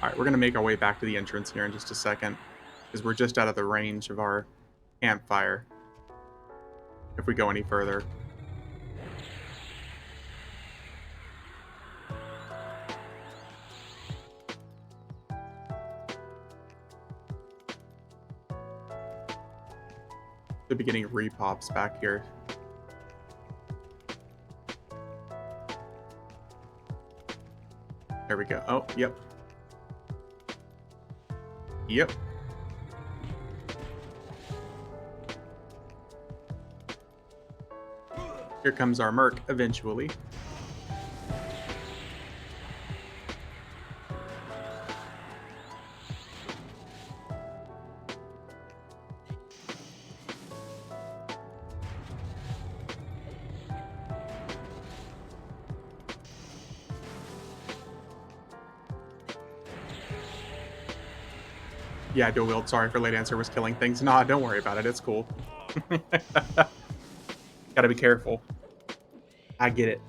All right, we're going to make our way back to the entrance here in just a second, because we're just out of the range of our campfire if we go any further. The beginning repops back here. There we go. Oh, yep. Yep. Here comes our merc eventually. Yeah, dual wield. Sorry for late answer was killing things. Nah, don't worry about it. It's cool. Gotta be careful. I get it.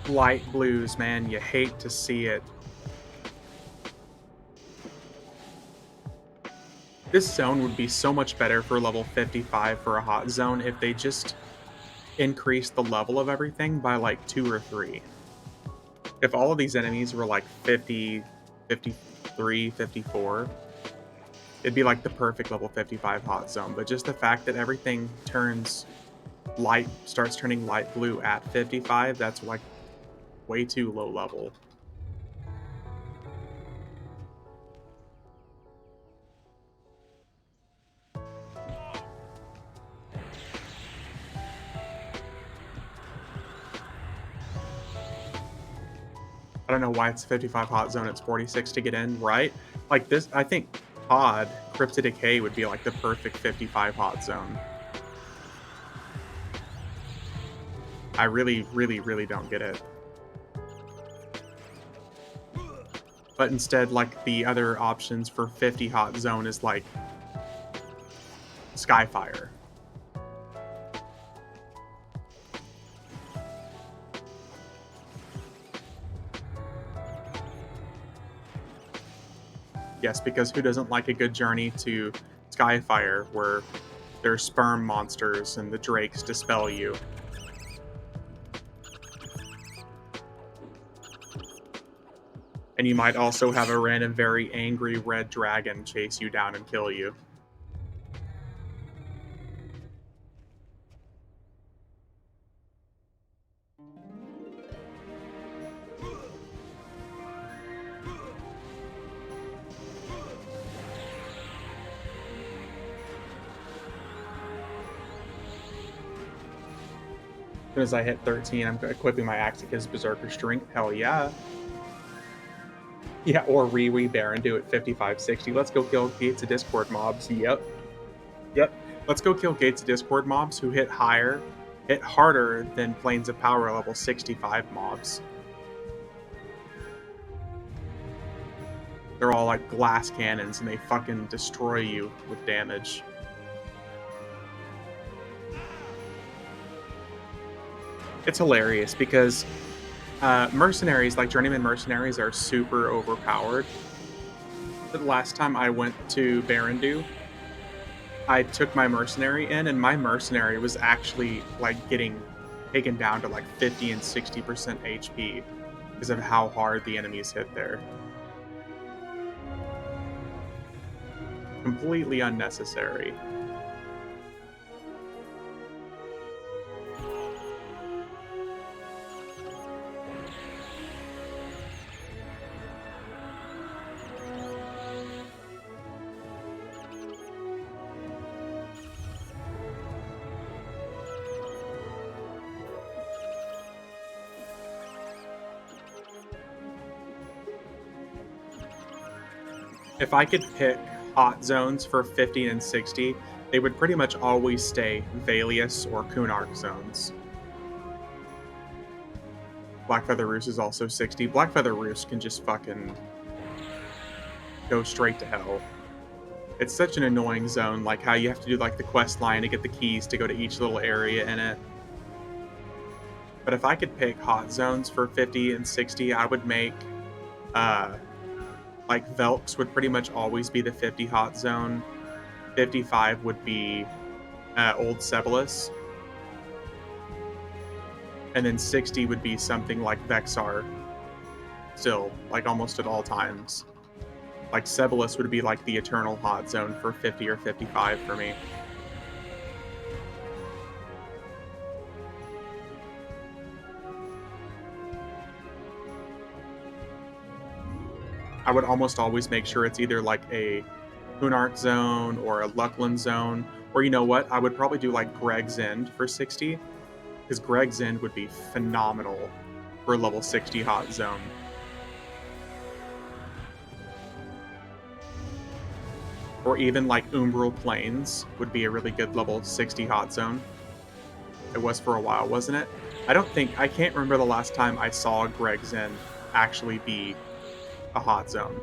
Light blues, man. You hate to see it. This zone would be so much better for level 55 for a hot zone if they just increased the level of everything by like 2 or 3. If all of these enemies were like 50, 53, 54, it'd be like the perfect level 55 hot zone. But just the fact that everything starts turning light blue at 55, that's like way too low level. I don't know why it's 55 hot zone, it's 46 to get in, right? Like this, I think Pod, Crypto Decay would be like the perfect 55 hot zone. I really, really, really don't get it. But instead, like, the other options for 50 hot zone is like Skyfire. Yes, because who doesn't like a good journey to Skyfire where there's sperm monsters and the drakes dispel you? And you might also have a random very angry red dragon chase you down and kill you. As soon as I hit 13, I'm equipping my Axicus Berserker Strength. Hell yeah. Yeah, or Rewe Baron do it 55, 60. Let's go kill Gates of Discord mobs. Yep. Yep. Let's go kill Gates of Discord mobs who hit harder than Planes of Power level 65 mobs. They're all like glass cannons and they fucking destroy you with damage. It's hilarious because mercenaries, like journeyman mercenaries, are super overpowered. The last time I went to Barandu, I took my mercenary in, and my mercenary was actually like getting taken down to like 50 and 60% HP because of how hard the enemies hit there. Completely unnecessary. If I could pick hot zones for 50 and 60, they would pretty much always stay Valius or Kunark zones. Blackfeather Roost is also 60. Blackfeather Roost can just fucking go straight to hell. It's such an annoying zone, like how you have to do like the quest line to get the keys to go to each little area in it. But if I could pick hot zones for 50 and 60, I would make like Velks would pretty much always be the 50 hot zone. 55 would be Old Cebalus. And then 60 would be something like Vexar, still, like almost at all times. Like Cebalus would be like the eternal hot zone for 50 or 55 for me. I would almost always make sure it's either like a Hunart zone or a Luckland zone, or you know what? I would probably do like Greg's End for 60, because Greg's End would be phenomenal for a level 60 hot zone. Or even like Umbral Plains would be a really good level 60 hot zone. It was for a while, wasn't it? I can't remember the last time I saw Greg's End actually be a hot zone.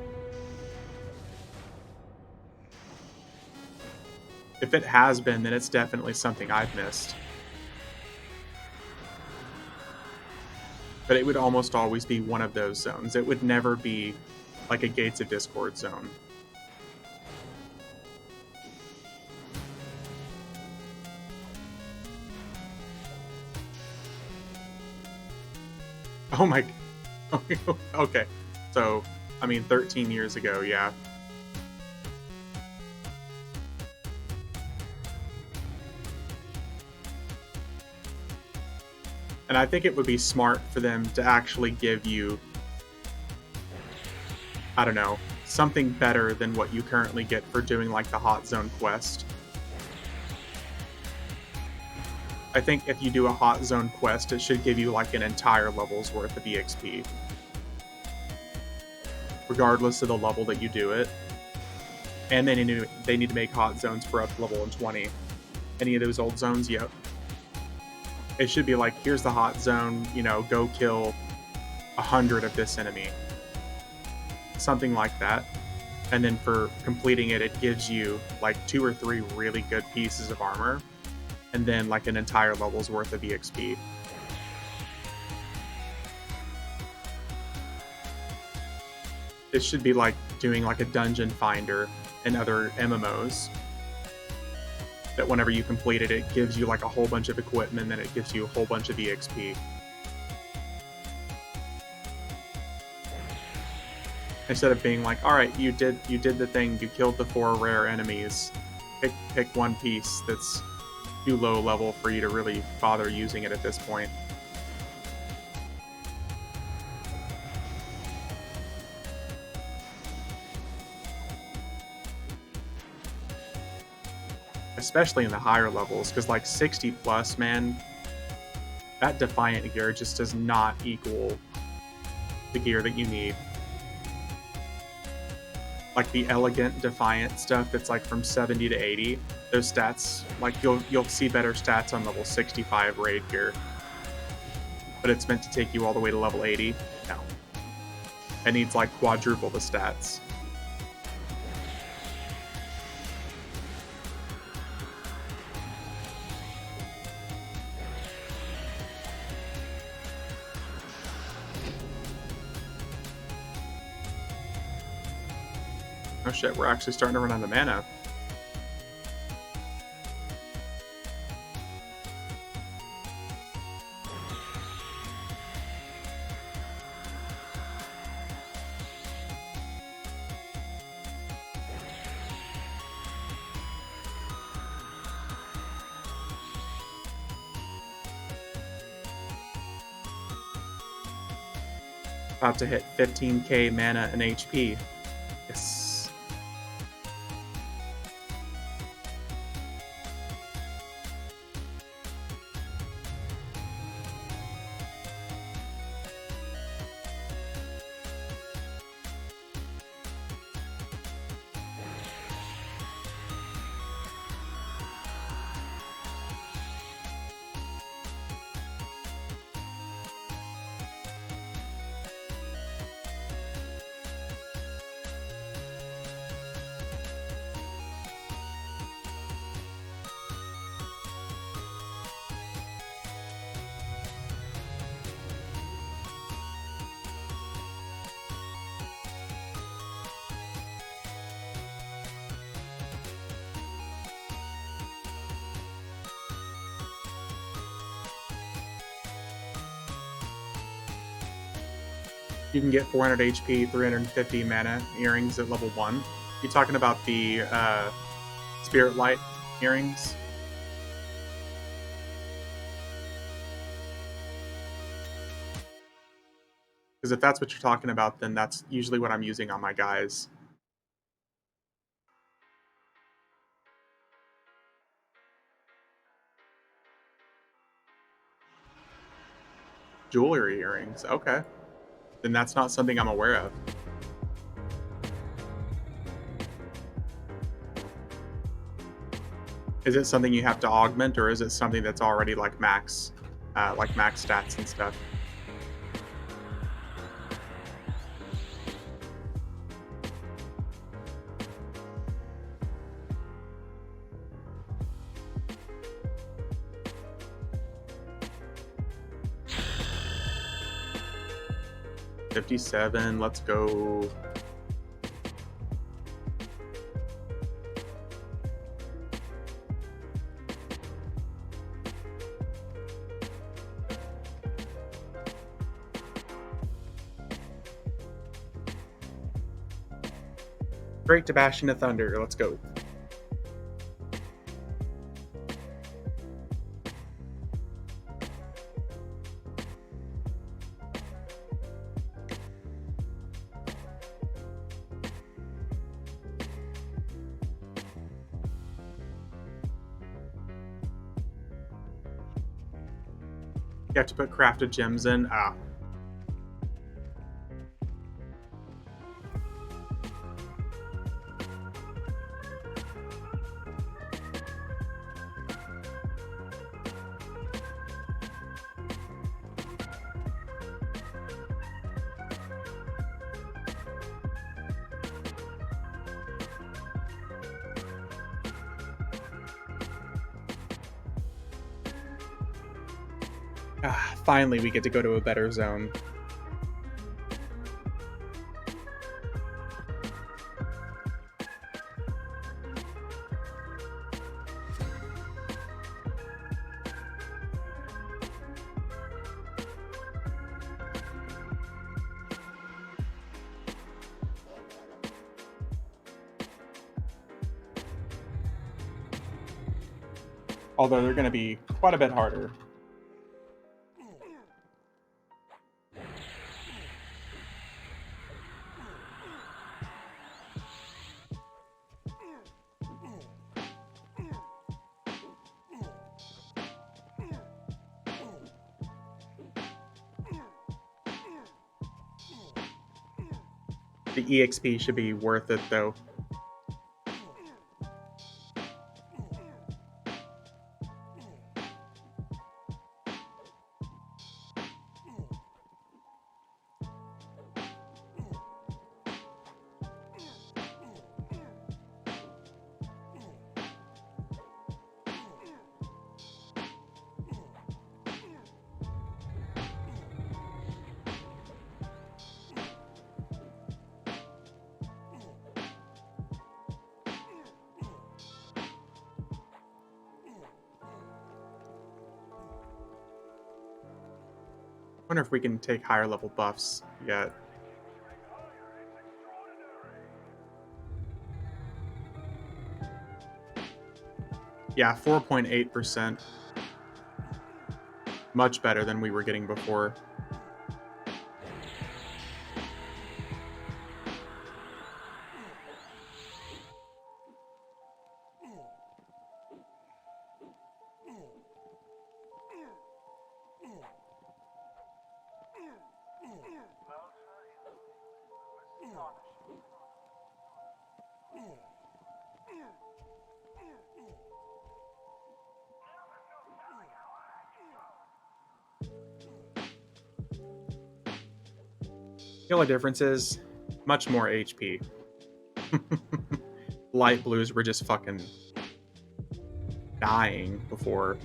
If it has been, then it's definitely something I've missed. But it would almost always be one of those zones. It would never be like a Gates of Discord zone. Oh my... Okay. So, I mean, 13 years ago, yeah. And I think it would be smart for them to actually give you, I don't know, something better than what you currently get for doing like the hot zone quest. I think if you do a hot zone quest, it should give you like an entire level's worth of EXP. Regardless of the level that you do it. And they need to make hot zones for up to level 20. Any of those old zones, yep. It should be like, here's the hot zone, you know, go kill 100 of this enemy. Something like that. And then for completing it, it gives you like 2 or 3 really good pieces of armor. And then like an entire level's worth of EXP. It should be like doing like a dungeon finder and other MMOs. That whenever you complete it, it gives you like a whole bunch of equipment, and it gives you a whole bunch of EXP. Instead of being like, all right, you did the thing, you killed the 4 rare enemies, pick one piece that's too low level for you to really bother using it at this point. Especially in the higher levels, because like 60 plus, man, that Defiant gear just does not equal the gear that you need. Like the elegant Defiant stuff that's like from 70 to 80, those stats, like you'll see better stats on level 65 raid gear. But it's meant to take you all the way to level 80. No. It needs like quadruple the stats. Oh shit, we're actually starting to run out of mana. About to hit 15k mana and HP. Yes. You can get 400 HP, 350 mana earrings at level 1. You talking about the Spirit Light earrings? Because if that's what you're talking about, then that's usually what I'm using on my guys. Jewelry earrings, okay. Then that's not something I'm aware of. Is it something you have to augment, or is it something that's already like max stats and stuff? $57, let's go. Straight to Bastion of Thunder, let's go. You have to put crafted gems in. Ah. Finally, we get to go to a better zone. Although they're going to be quite a bit harder. The EXP should be worth it, though. Wonder if we can take higher level buffs yet. Yeah, 4.8%. Much better than we were getting before. The only difference is much more HP. Light blues were just fucking dying before.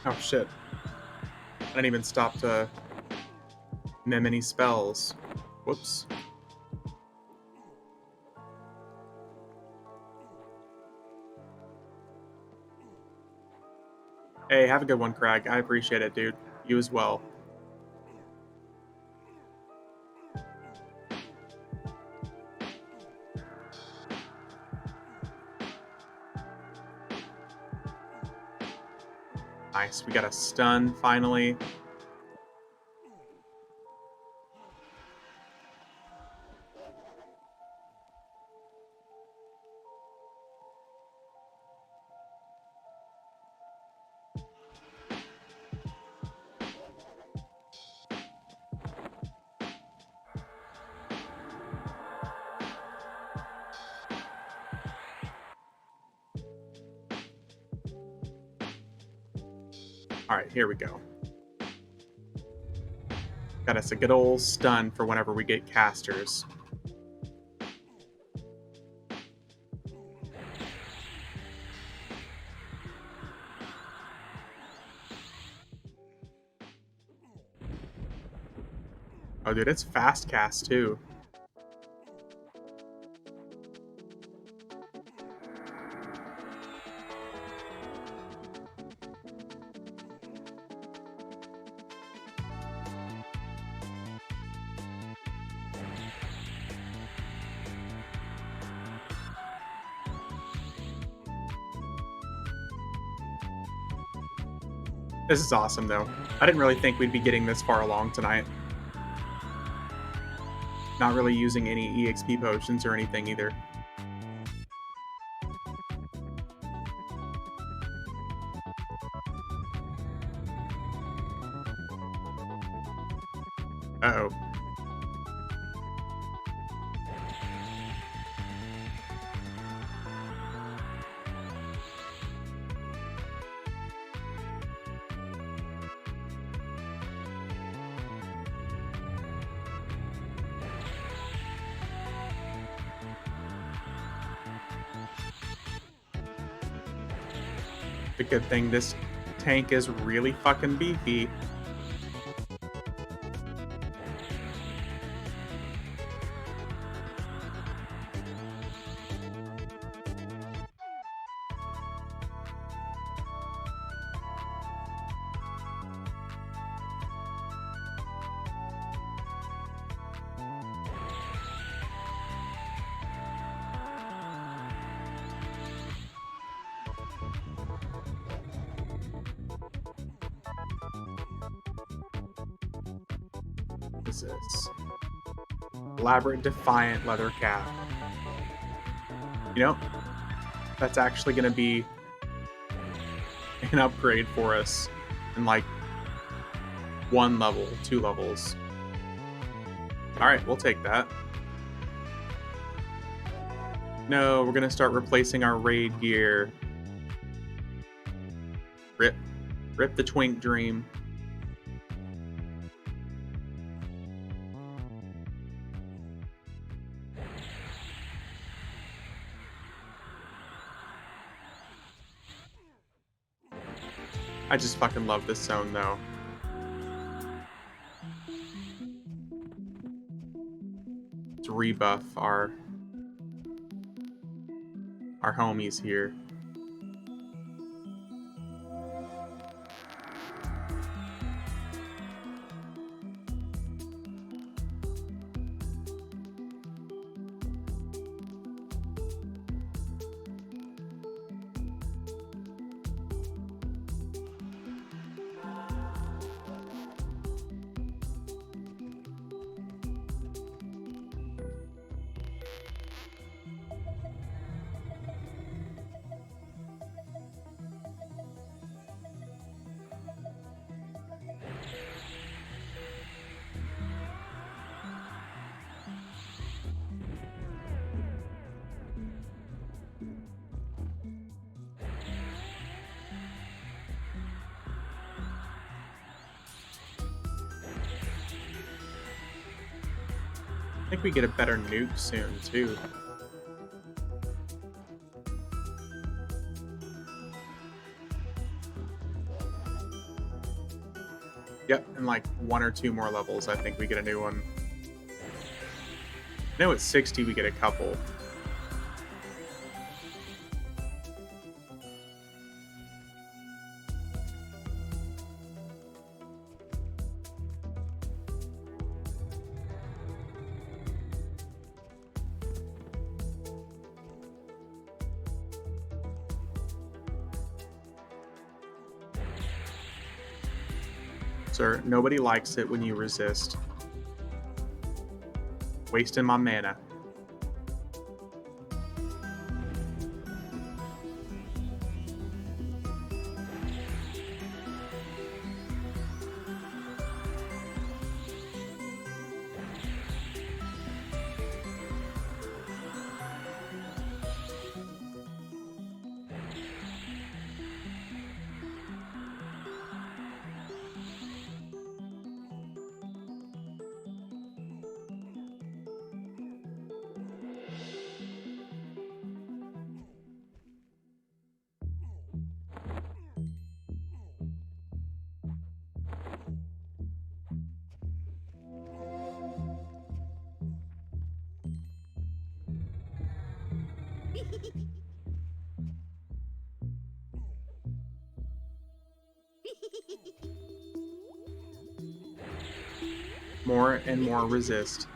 Oh shit. I didn't even stop to mem any spells. Whoops. Hey, have a good one, Craig. I appreciate it, dude. You as well. Nice. We got a stun finally. Alright, here we go. Got us a good old stun for whenever we get casters. Oh, dude, it's fast cast, too. This is awesome, though. I didn't really think we'd be getting this far along tonight. Not really using any EXP potions or anything either. Uh-oh. The good thing this tank is really fucking beefy. This is elaborate defiant leather cap. You know, that's actually going to be an upgrade for us in like 1 level, 2 levels. All right, we'll take that. No, we're going to start replacing our raid gear. Rip. Rip the twink dream. I just fucking love this zone, though. Let's rebuff our homies here. I think we get a better nuke soon, too. Yep, in like 1 or 2 more levels, I think we get a new one. I know at 60 we get a couple. Sir, nobody likes it when you resist. Wasting my mana. More and more resist.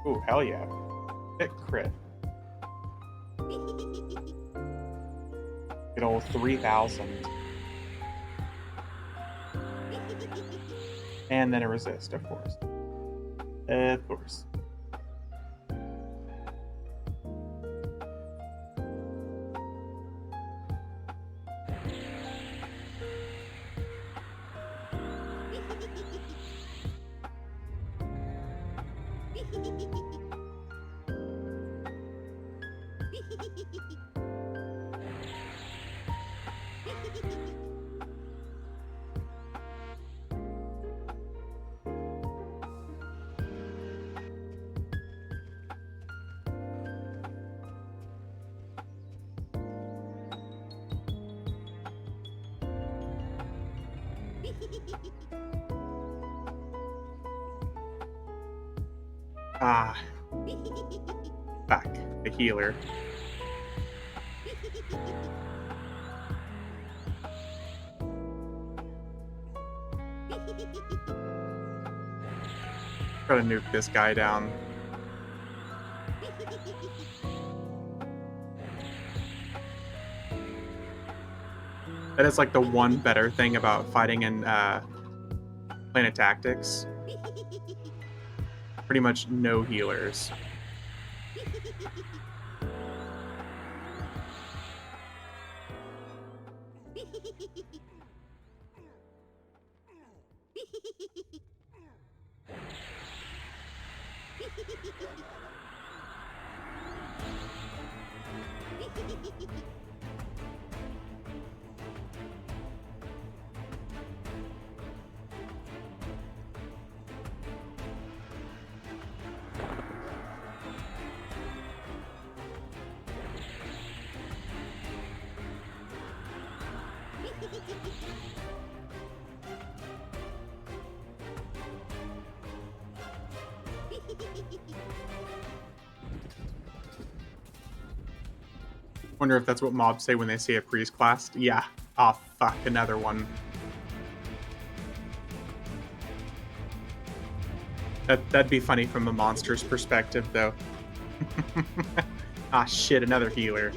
Ooh, hell yeah. Hit crit. Good old 3,000. And then a resist, of course. Of course. Ah, back. The healer. Try to nuke this guy down. That is like the one better thing about fighting in Planet Tactics. Pretty much no healers. Wonder if that's what mobs say when they see a priest class. Yeah. Oh, fuck, another one. That'd be funny from a monster's perspective, though. Ah, shit, another healer.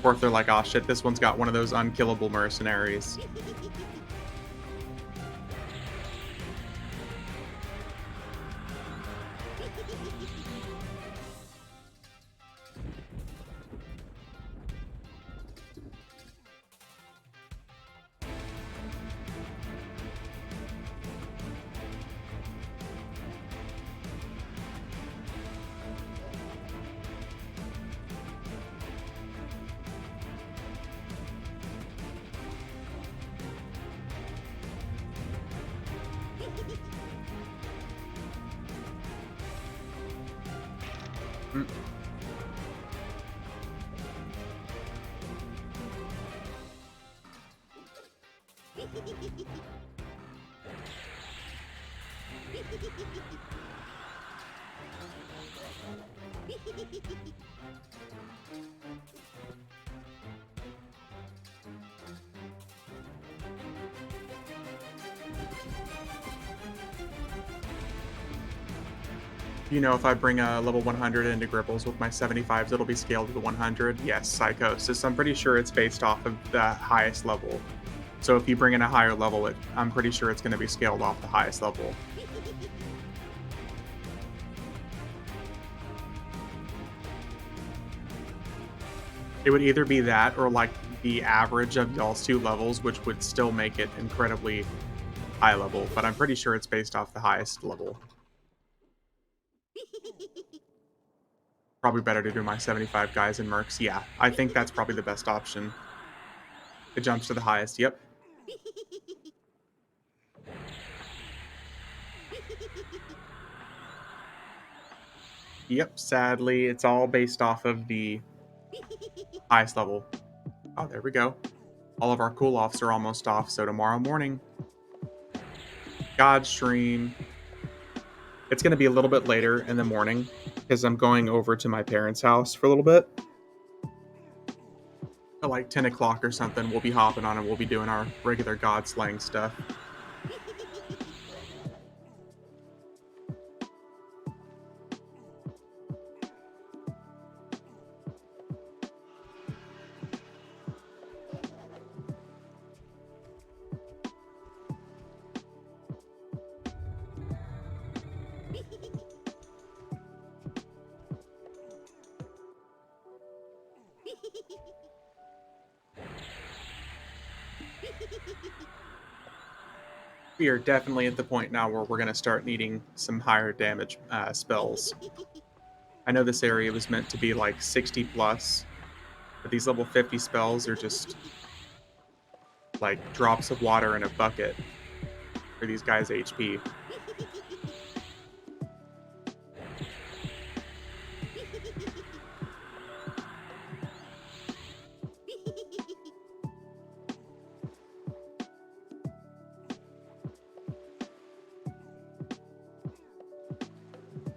Or if they're like, oh shit, this one's got one of those unkillable mercenaries. Mm. You know, if I bring a level 100 into Gribbles with my 75s, it'll be scaled to 100. Yes, Psychosis. I'm pretty sure it's based off of the highest level. So if you bring in a higher level, I'm pretty sure it's going to be scaled off the highest level. It would either be that or like the average of y'all's two levels, which would still make it incredibly high level, but I'm pretty sure it's based off the highest level. Probably better to do my 75 guys in Mercs. Yeah, I think that's probably the best option. It jumps to the highest, yep. Yep, sadly, it's all based off of the highest level. Oh, there we go. All of our cool-offs are almost off, so tomorrow morning, God stream. It's going to be a little bit later in the morning because I'm going over to my parents' house for a little bit. at like 10 o'clock or something, we'll be hopping on and we'll be doing our regular god slaying stuff. We are definitely at the point now where we're going to start needing some higher damage spells. I know this area was meant to be like 60 plus, but these level 50 spells are just like drops of water in a bucket for these guys' HP.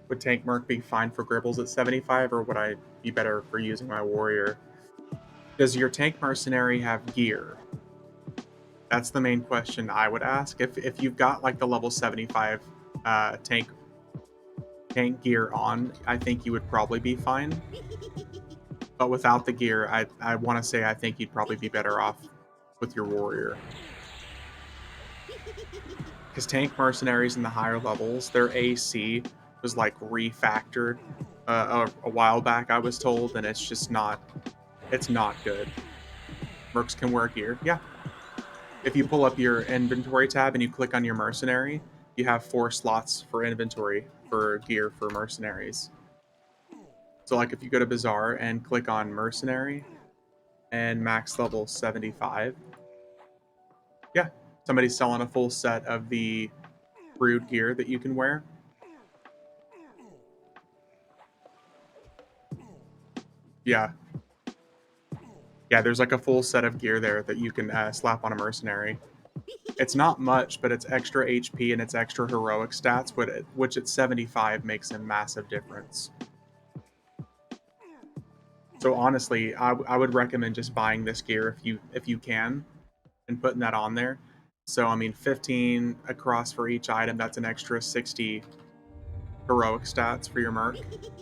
Would Tank Merc be fine for Gribbles at 75, or would I be better for using my Warrior? Does your Tank Mercenary have gear? That's the main question I would ask. If you've got like the level 75 tank gear on, I think you would probably be fine. But without the gear, I want to say I think you'd probably be better off with your Warrior. Because Tank Mercenaries in the higher levels, their AC was like refactored a while back, I was told, and it's just not, it's not good. Mercs can wear gear. Yeah. If you pull up your inventory tab and you click on your mercenary, you have 4 slots for inventory for gear for mercenaries. So like if you go to Bazaar and click on mercenary and max level 75, yeah, somebody's selling a full set of the Druid gear that you can wear. Yeah, yeah, there's like a full set of gear there that you can slap on a mercenary. It's not much, but it's extra HP and it's extra heroic stats, which at 75 makes a massive difference. So honestly, I would recommend just buying this gear if you can and putting that on there. So I mean, 15 across for each item. That's an extra 60 heroic stats for your merc,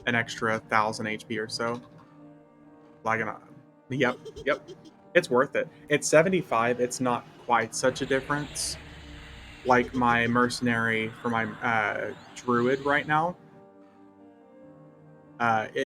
an extra 1,000 HP or so. Like an, yep, yep, it's worth it. It's 75. It's not quite such a difference. Like my mercenary for my druid right now. It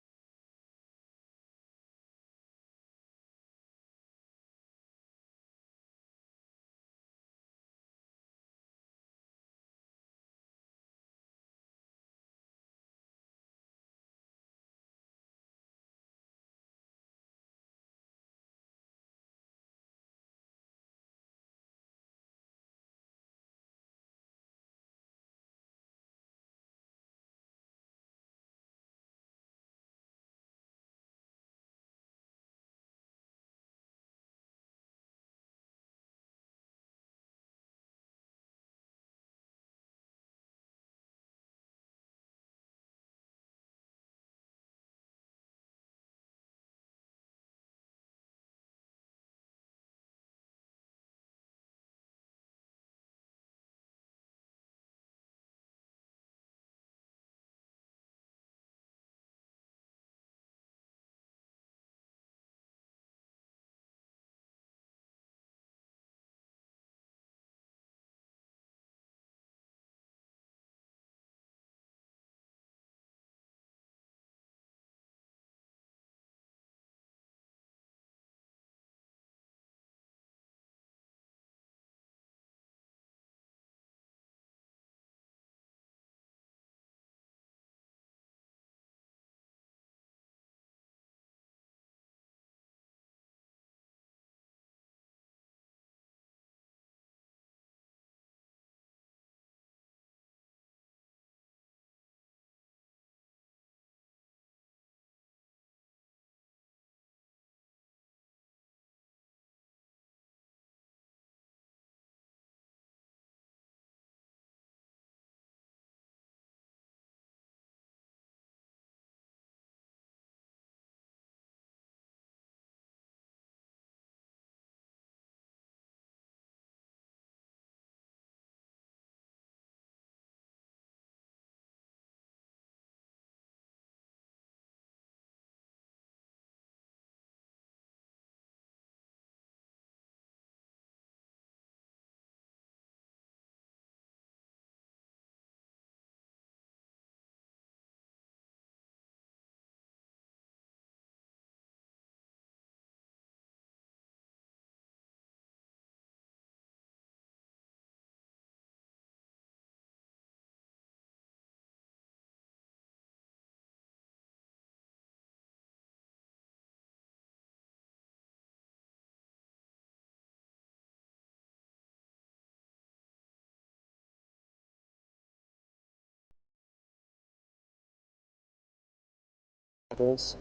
levels.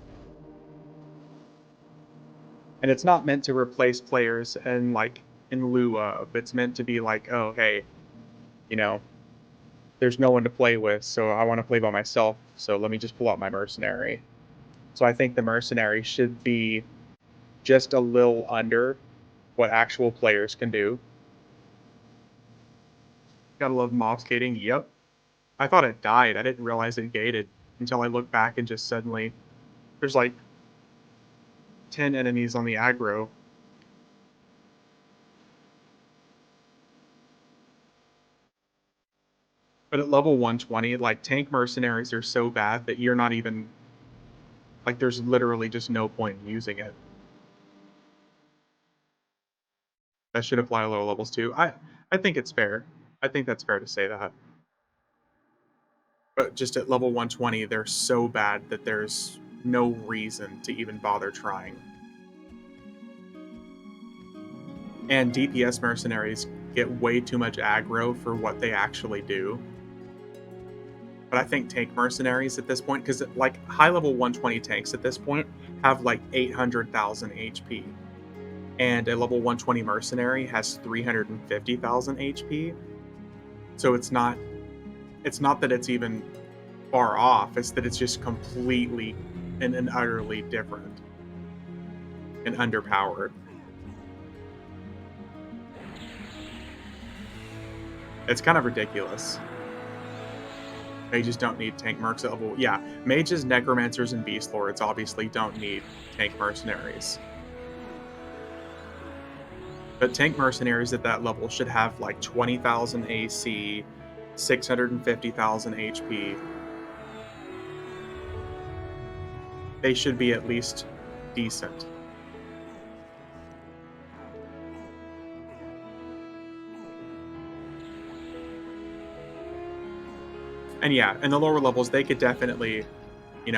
And it's not meant to replace players and like in lieu of. It's meant to be like, oh hey, you know, there's no one to play with, so I want to play by myself. So let me just pull out my mercenary. So I think the mercenary should be just a little under what actual players can do. Gotta love mob skating. Yep. I thought it died. I didn't realize it gated until I looked back and just suddenly there's like 10 enemies on the aggro. But at level 120, like tank mercenaries are so bad that you're not even like there's literally just no point in using it. That should apply to lower levels too. I think it's fair. I think that's fair to say that. But just at level 120, they're so bad that there's no reason to even bother trying. And DPS mercenaries get way too much aggro for what they actually do. But I think tank mercenaries at this point, because like high level 120 tanks at this point have like 800,000 HP, and a level 120 mercenary has 350,000 HP. So it's not that it's even far off. It's that it's just completely and utterly different and underpowered. It's kind of ridiculous. Mages don't need tank mercs at level. Yeah, mages, necromancers, and beast lords obviously don't need tank mercenaries. But tank mercenaries at that level should have like 20,000 AC, 650,000 HP. They should be at least decent. And yeah, in the lower levels, they could definitely,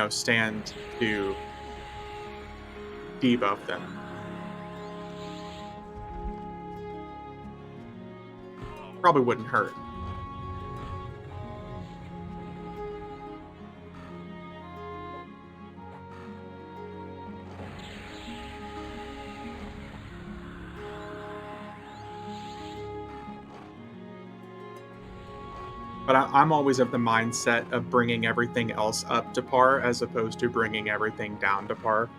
stand to debuff them. Probably wouldn't hurt. But I'm always of the mindset of bringing everything else up to par as opposed to bringing everything down to par.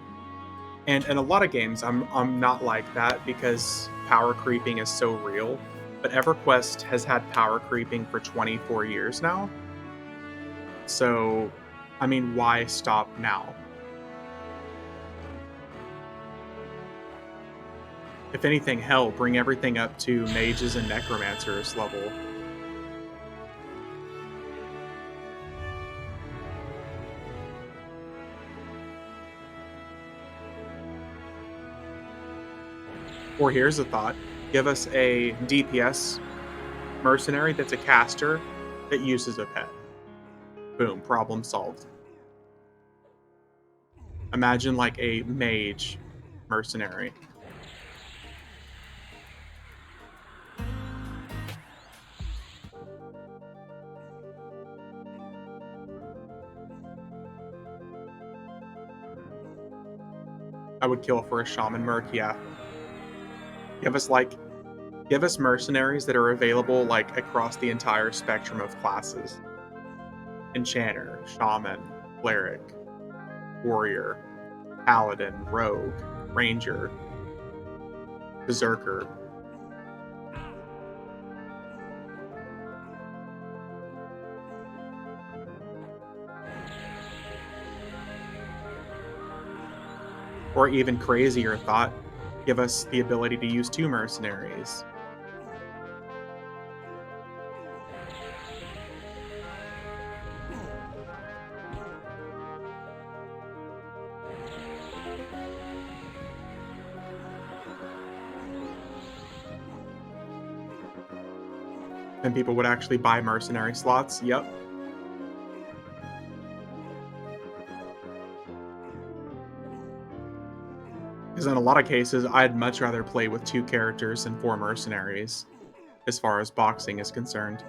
And in a lot of games, I'm not like that because power creeping is so real. But EverQuest has had power creeping for 24 years now. So, I mean, why stop now? If anything, hell, bring everything up to mages and necromancers level. Or here's a thought: give us a DPS mercenary that's a caster that uses a pet. Boom, problem solved. Imagine like a mage mercenary. I would kill for a shaman merc, yeah. Give us like give us mercenaries that are available like across the entire spectrum of classes. Enchanter, shaman, cleric, warrior, paladin, rogue, ranger, berserker. Or even crazier thought, give us the ability to use 2 mercenaries. And people would actually buy mercenary slots. Yep. Because in a lot of cases, I'd much rather play with 2 characters than 4 mercenaries, as far as boxing is concerned.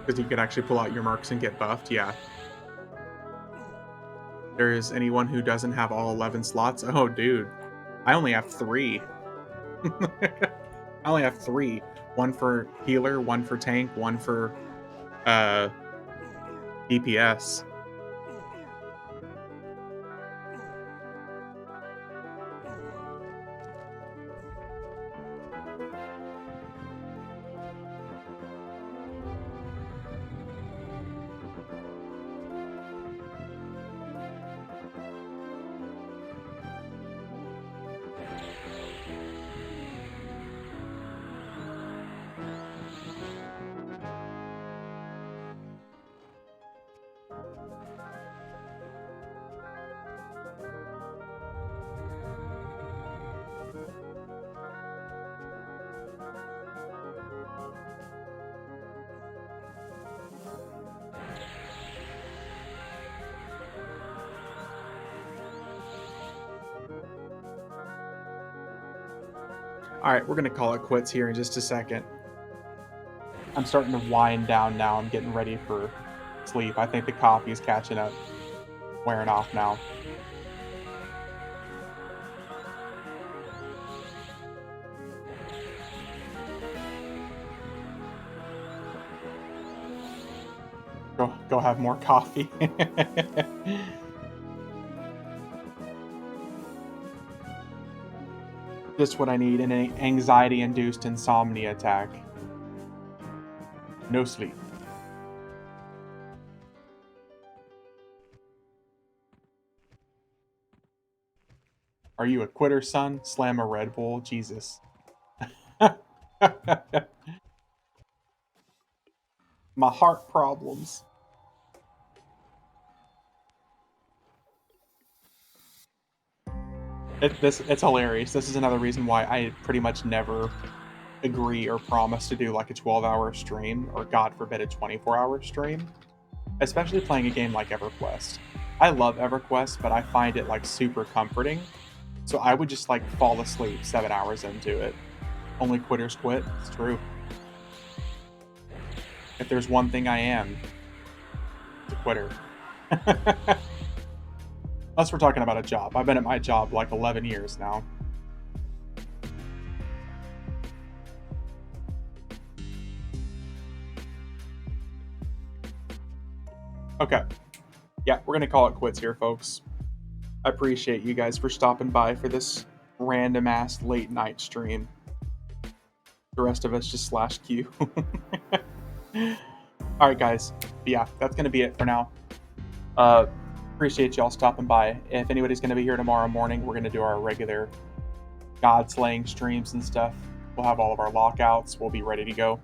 Because you could actually pull out your marks and get buffed, yeah. There's anyone who doesn't have all 11 slots? Oh, dude. I only have 3. I only have 3. 1 for healer, 1 for tank, 1 for, uh, DPS. Alright, we're gonna call it quits here in just a second. I'm starting to wind down now. I'm getting ready for sleep. I think the coffee is catching up, wearing off now. Go have more coffee. Just what I need, an anxiety-induced insomnia attack. No sleep. Are you a quitter, son? Slam a Red Bull. Jesus. My heart problems. It's hilarious. This is another reason why I pretty much never agree or promise to do like a 12-hour stream, or God forbid a 24-hour stream, especially playing a game like EverQuest. I love EverQuest, but I find it like super comforting. So I would just like fall asleep 7 hours into it. Only quitters quit. It's true. If there's one thing I am, it's a quitter. Unless we're talking about a job. I've been at my job like 11 years now. Okay. Yeah, we're going to call it quits here, folks. I appreciate you guys for stopping by for this random ass late night stream. The rest of us just slash Q. All right, guys. But yeah, that's going to be it for now. Appreciate y'all stopping by. If anybody's going to be here tomorrow morning, we're going to do our regular God slaying streams and stuff. We'll have all of our lockouts. We'll be ready to go.